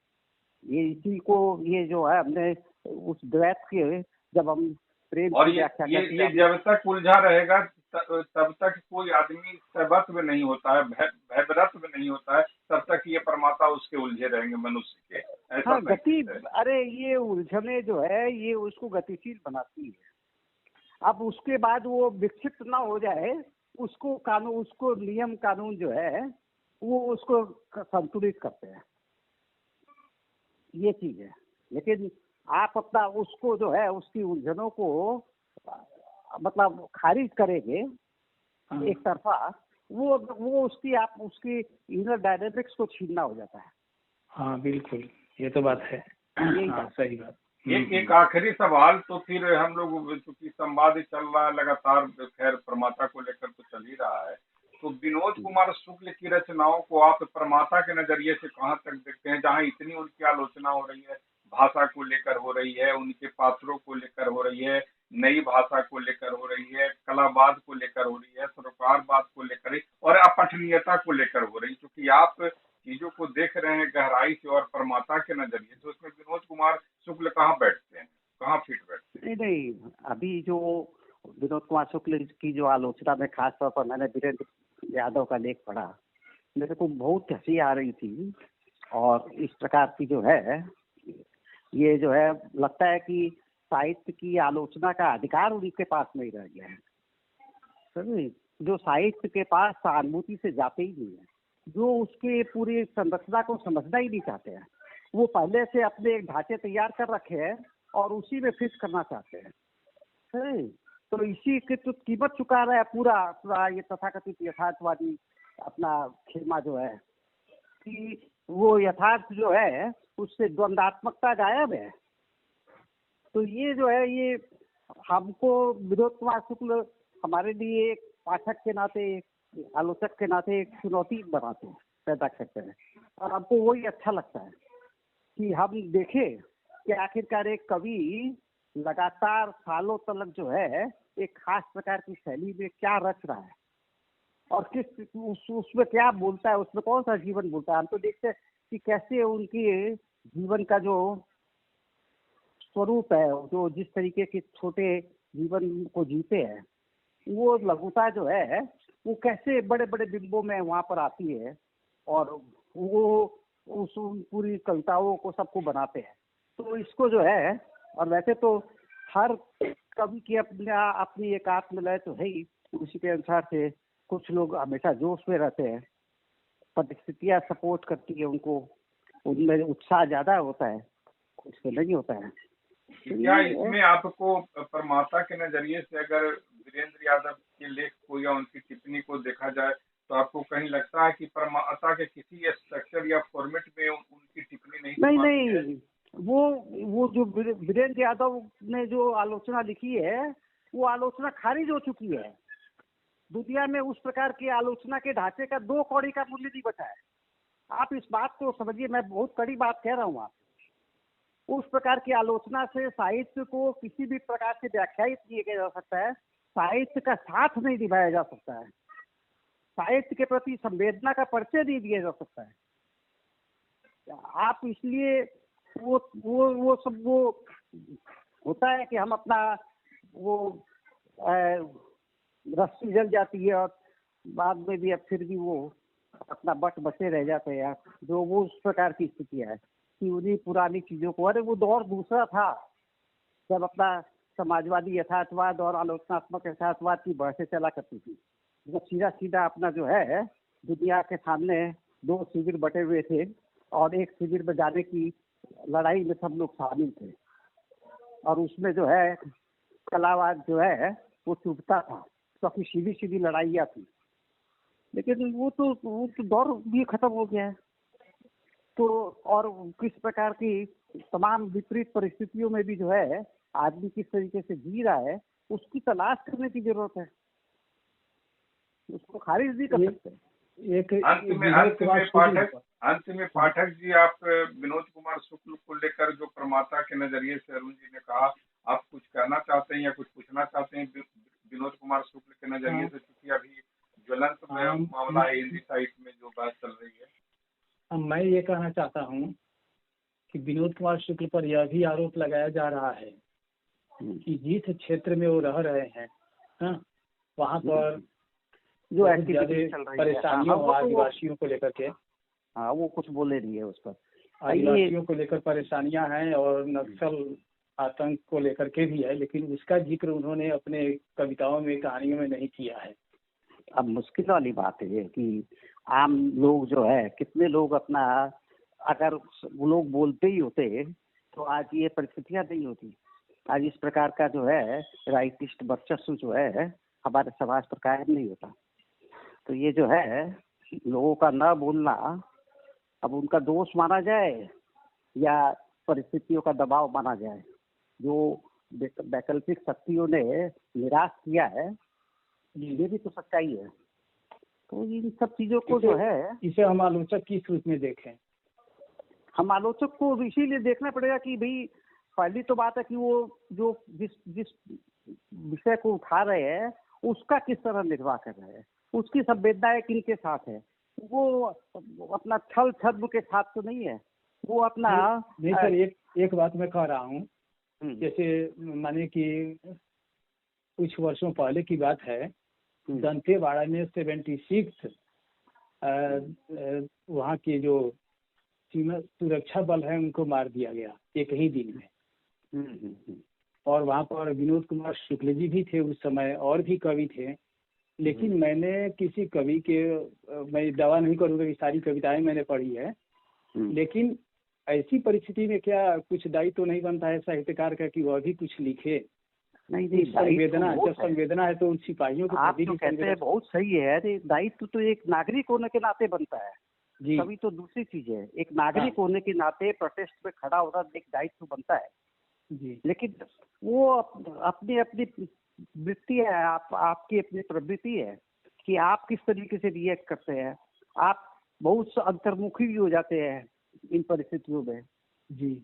ये इसी को ये जो है हमने उस द्वैत के जब हम प्रेम और की व्याख्या करते ये जब तक उलझा रहेगा तब तक कोई आदमी सर्वत्व में नहीं होता है, भयभ्रत में नहीं होता है, तब तक ये परमाता उसके उलझे रहेंगे मनुष्य के। ऐसा हाँ, गति, अरे ये उलझने जो है ये उसको गतिशील बनाती है। अब उसके बाद वो विक्षिप्त ना हो जाए, उसको कानून, उसको नियम कानून जो है वो उसको संतुलित करते हैं, ये चीज है। लेकिन आप अपना उसको जो है उसकी उलझनों को मतलब खारिज करेंगे एक तरफा, वो उसकी इनर डायनेमिक्स को छीनना हो जाता है। हाँ बिल्कुल, ये तो बात है। हाँ, सही बात। एक आखिरी सवाल, तो फिर हम लोग चूंकि संवाद चल रहा है लगातार, खैर प्रमाता को लेकर तो चल ही रहा है, तो विनोद कुमार शुक्ल की रचनाओं को आप प्रमाता के नजरिए से कहाँ तक देखते हैं, जहाँ इतनी उनकी आलोचना हो रही है, भाषा को लेकर हो रही है, उनके पात्रों को लेकर हो रही है, नई भाषा को लेकर हो रही है, कलावाद को लेकर हो रही है, सरोकारवाद को लेकर और अपठनीयता को लेकर हो रही है। क्योंकि आप चीजों को देख रहे हैं गहराई से और प्रमाता के नजरिए, तो उसमें विनोद कुमार शुक्ल कहाँ बैठते हैं, कहाँ फिट बैठते हैं? नहीं, अभी जो विनोद कुमार शुक्ल की जो आलोचना में खास तौर पर मैंने वीरेंद्र यादव का लेख पढ़ा, मेरे को बहुत हंसी आ रही थी। और इस प्रकार की जो है, ये जो है लगता है कि साहित्य की आलोचना का अधिकार उनके पास नहीं रह गया है। समझे? जो साहित्य के पास सहानुभूति से जाते ही नहीं है, जो उसके पूरी संरचना को समझना ही नहीं चाहते हैं, वो पहले से अपने एक ढांचे तैयार कर रखे हैं और उसी में फिट करना चाहते हैं। समझे? तो इसी की तो कीमत चुका रहा है पूरा ये तथाकथित यथार्थवादी अपना खेमा जो है, कि वो यथार्थ जो है उससे द्वंदात्मकता गायब है। तो ये जो है, ये हमको विनोद कुमार शुक्ल हमारे लिए एक पाठक के नाते, एक आलोचक के नाते एक चुनौती बनाते हैं, पैदा करते हैं। और हमको वही अच्छा लगता है कि हम देखें कि आखिरकार एक कवि लगातार सालों तलक जो है एक खास प्रकार की शैली में क्या रच रहा है और उसमें क्या बोलता है, उसमें कौन सा जीवन बोलता है। हम तो देखते हैं कि कैसे उनकी जीवन का जो स्वरूप है, जो जिस तरीके के छोटे जीवन को जीते हैं, वो लघुता जो है वो कैसे बड़े बड़े बिंबों में वहां पर आती है और वो उस पूरी कविताओं को सबको बनाते हैं। तो इसको जो है, और वैसे तो हर कवि की अपनी एक आत्मलय तो है ही, उसी के अनुसार से कुछ लोग हमेशा जोश में रहते हैं, परिस्थितियां सपोर्ट करती है उनको, उनमें उत्साह ज्यादा होता है, कुछ में नहीं होता है। क्या इसमें आपको प्रमाता के नजरिए से अगर वीरेंद्र यादव के लेख को या उनकी टिप्पणी को देखा जाए तो आपको कहीं लगता है कि प्रमाता के किसी स्ट्रक्चर या फॉर्मेट में उनकी टिप्पणी नहीं, वो जो वीरेंद्र यादव ने जो आलोचना लिखी है, वो आलोचना खारिज हो चुकी है। दुनिया में उस प्रकार की आलोचना के ढांचे का 2 कौड़ी का मूल्य नहीं बचा है। आप इस बात को समझिए, मैं बहुत कड़ी बात कह रहा हूँ। आप उस प्रकार की आलोचना से साहित्य को किसी भी प्रकार से व्याख्यायित नहीं किया जा सकता है, साहित्य का साथ नहीं निभाया जा सकता है, साहित्य के प्रति संवेदना का परिचय नहीं दिया जा सकता है। आप इसलिए वो सब वो होता है कि हम अपना वो रस्सी जल जाती है और बाद में भी अब फिर भी वो अपना बट बचे रह जाते हैं। जो वो उस प्रकार की स्थितियां है कि उन्हीं पुरानी चीजों को, अरे वो दौर दूसरा था जब अपना समाजवादी यथार्थवाद और आलोचनात्मक यथार्थवाद की बहसें चला करती थी, जब सीधा सीधा अपना जो है दुनिया के सामने 2 शिविर बटे हुए थे और एक शिविर में जाने की लड़ाई में सब लोग शामिल थे, और उसमें जो है कलावाद जो है वो चुभता था, क्योंकि सीधी सीधी लड़ाइयाँ थी। लेकिन वो तो दौर भी खत्म हो गया है। तो और किस प्रकार की तमाम विपरीत परिस्थितियों में भी जो है आदमी किस तरीके से जी रहा है, उसकी तलाश करने की जरूरत है, उसको खारिज नहीं कर सकते। अंत में पाठक जी, आप विनोद कुमार शुक्ल को लेकर जो प्रमाता के नजरिए से अरुण जी ने कहा, आप कुछ कहना चाहते हैं या कुछ पूछना चाहते हैं विनोद कुमार शुक्ल के नजरिए से, क्योंकि अभी ज्वलंत मामला है हिंदी साहित्य में जो बात चल रही है। मैं ये कहना चाहता हूँ कि विनोद कुमार शुक्ल पर यह भी आरोप लगाया जा रहा है कि जिस क्षेत्र में वो रह रहे हैं वहाँ पर जो परेशानियों आदिवासियों को लेकर के, हाँ वो कुछ बोले नहीं है उस पर, आदिवासियों को लेकर परेशानियां हैं और नक्सल आतंक को लेकर के भी है, लेकिन उसका जिक्र उन्होंने अपने कविताओं में, कहानियों में नहीं किया है। अब मुश्किल वाली बात है कि आम लोग जो है, कितने लोग अपना, अगर वो लोग बोलते ही होते तो आज ये परिस्थितियां नहीं होती। आज इस प्रकार का जो है राइटिस्ट वर्चस्व जो है हमारे समाज पर कायम नहीं होता। तो ये जो है लोगों का न बोलना, अब उनका दोष माना जाए या परिस्थितियों का दबाव माना जाए, जो वैकल्पिक शक्तियों ने निराश किया है, ये भी तो सच्चाई है। तो इन सब चीजों को जो है, इसे हम आलोचक किस रूप में देखें? हम आलोचक को इसीलिए देखना पड़ेगा कि भाई पहली तो बात है कि वो जो जिस विषय को उठा रहे हैं उसका किस तरह निर्वाह कर रहे हैं, उसकी संवेदनाएं किनके साथ है। वो अपना छल छद्म के साथ तो नहीं है, वो अपना नहीं सर, एक बात मैं कह रहा हूँ, जैसे माने कि कुछ वर्षों पहले की बात है, दंतेवाड़ा में 76 वहाँ के जो सीमा सुरक्षा बल है उनको मार दिया गया एक ही दिन में। और वहाँ पर विनोद कुमार शुक्ल जी भी थे उस समय, और भी कवि थे। लेकिन मैंने किसी कवि के, मैं दावा नहीं करूँगा कि सारी कविताएं मैंने पढ़ी है, लेकिन ऐसी परिस्थिति में क्या कुछ दायित्व तो नहीं बनता है साहित्यकार का कि वह भी कुछ लिखे? नहीं, संवेदना, जब संवेदना है तो उन सिपाहियों को आप तो कहते हैं बहुत सही है। अरे दायित्व तो एक नागरिक होने के नाते बनता है जी, कभी तो दूसरी चीज है। एक नागरिक होने के नाते प्रोटेस्ट पे खड़ा होना एक दायित्व बनता है जी। लेकिन वो अपनी अपनी वृत्ति है, आपकी अपनी प्रवृत्ति है कि आप किस तरीके से रिएक्ट करते हैं। आप बहुत अंतर्मुखी भी हो जाते हैं इन परिस्थितियों में जी।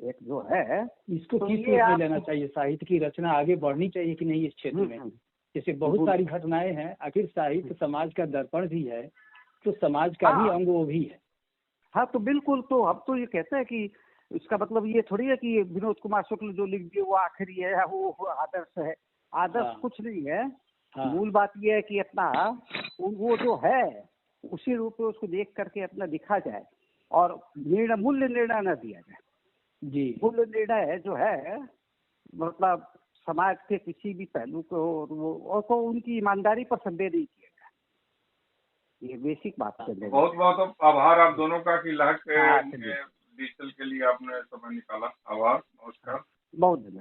एक जो है इसको किस रूप में लेना चाहिए? साहित्य की रचना आगे बढ़नी चाहिए कि नहीं इस क्षेत्र में? जैसे बहुत सारी घटनाएं हैं, आखिर साहित्य समाज का दर्पण भी है, तो समाज का भी अंग वो भी है। हाँ तो बिल्कुल, तो हम तो ये कहते हैं कि इसका मतलब ये थोड़ी है कि विनोद कुमार शुक्ल जो लिख दिए वो आखिरी है या वो आदर्श है। आदर्श हाँ। कुछ नहीं है। हाँ। मूल बात ये है कि अपना वो जो है उसी रूप में उसको देख करके अपना लिखा जाए और मूल्य निर्णय न दिया जाए। जी। मूल्य निर्णय जो है मतलब समाज के किसी भी पहलू को और को उनकी ईमानदारी पर संदेह नहीं किया जाए। ये बेसिक बात है। बहुत बहुत आभार आप दोनों का कि लाख हाँ, चलिए। डिजिटल के लिए आपने समय निकाला। आभार, नमस्कार। बहुत धन्यवाद।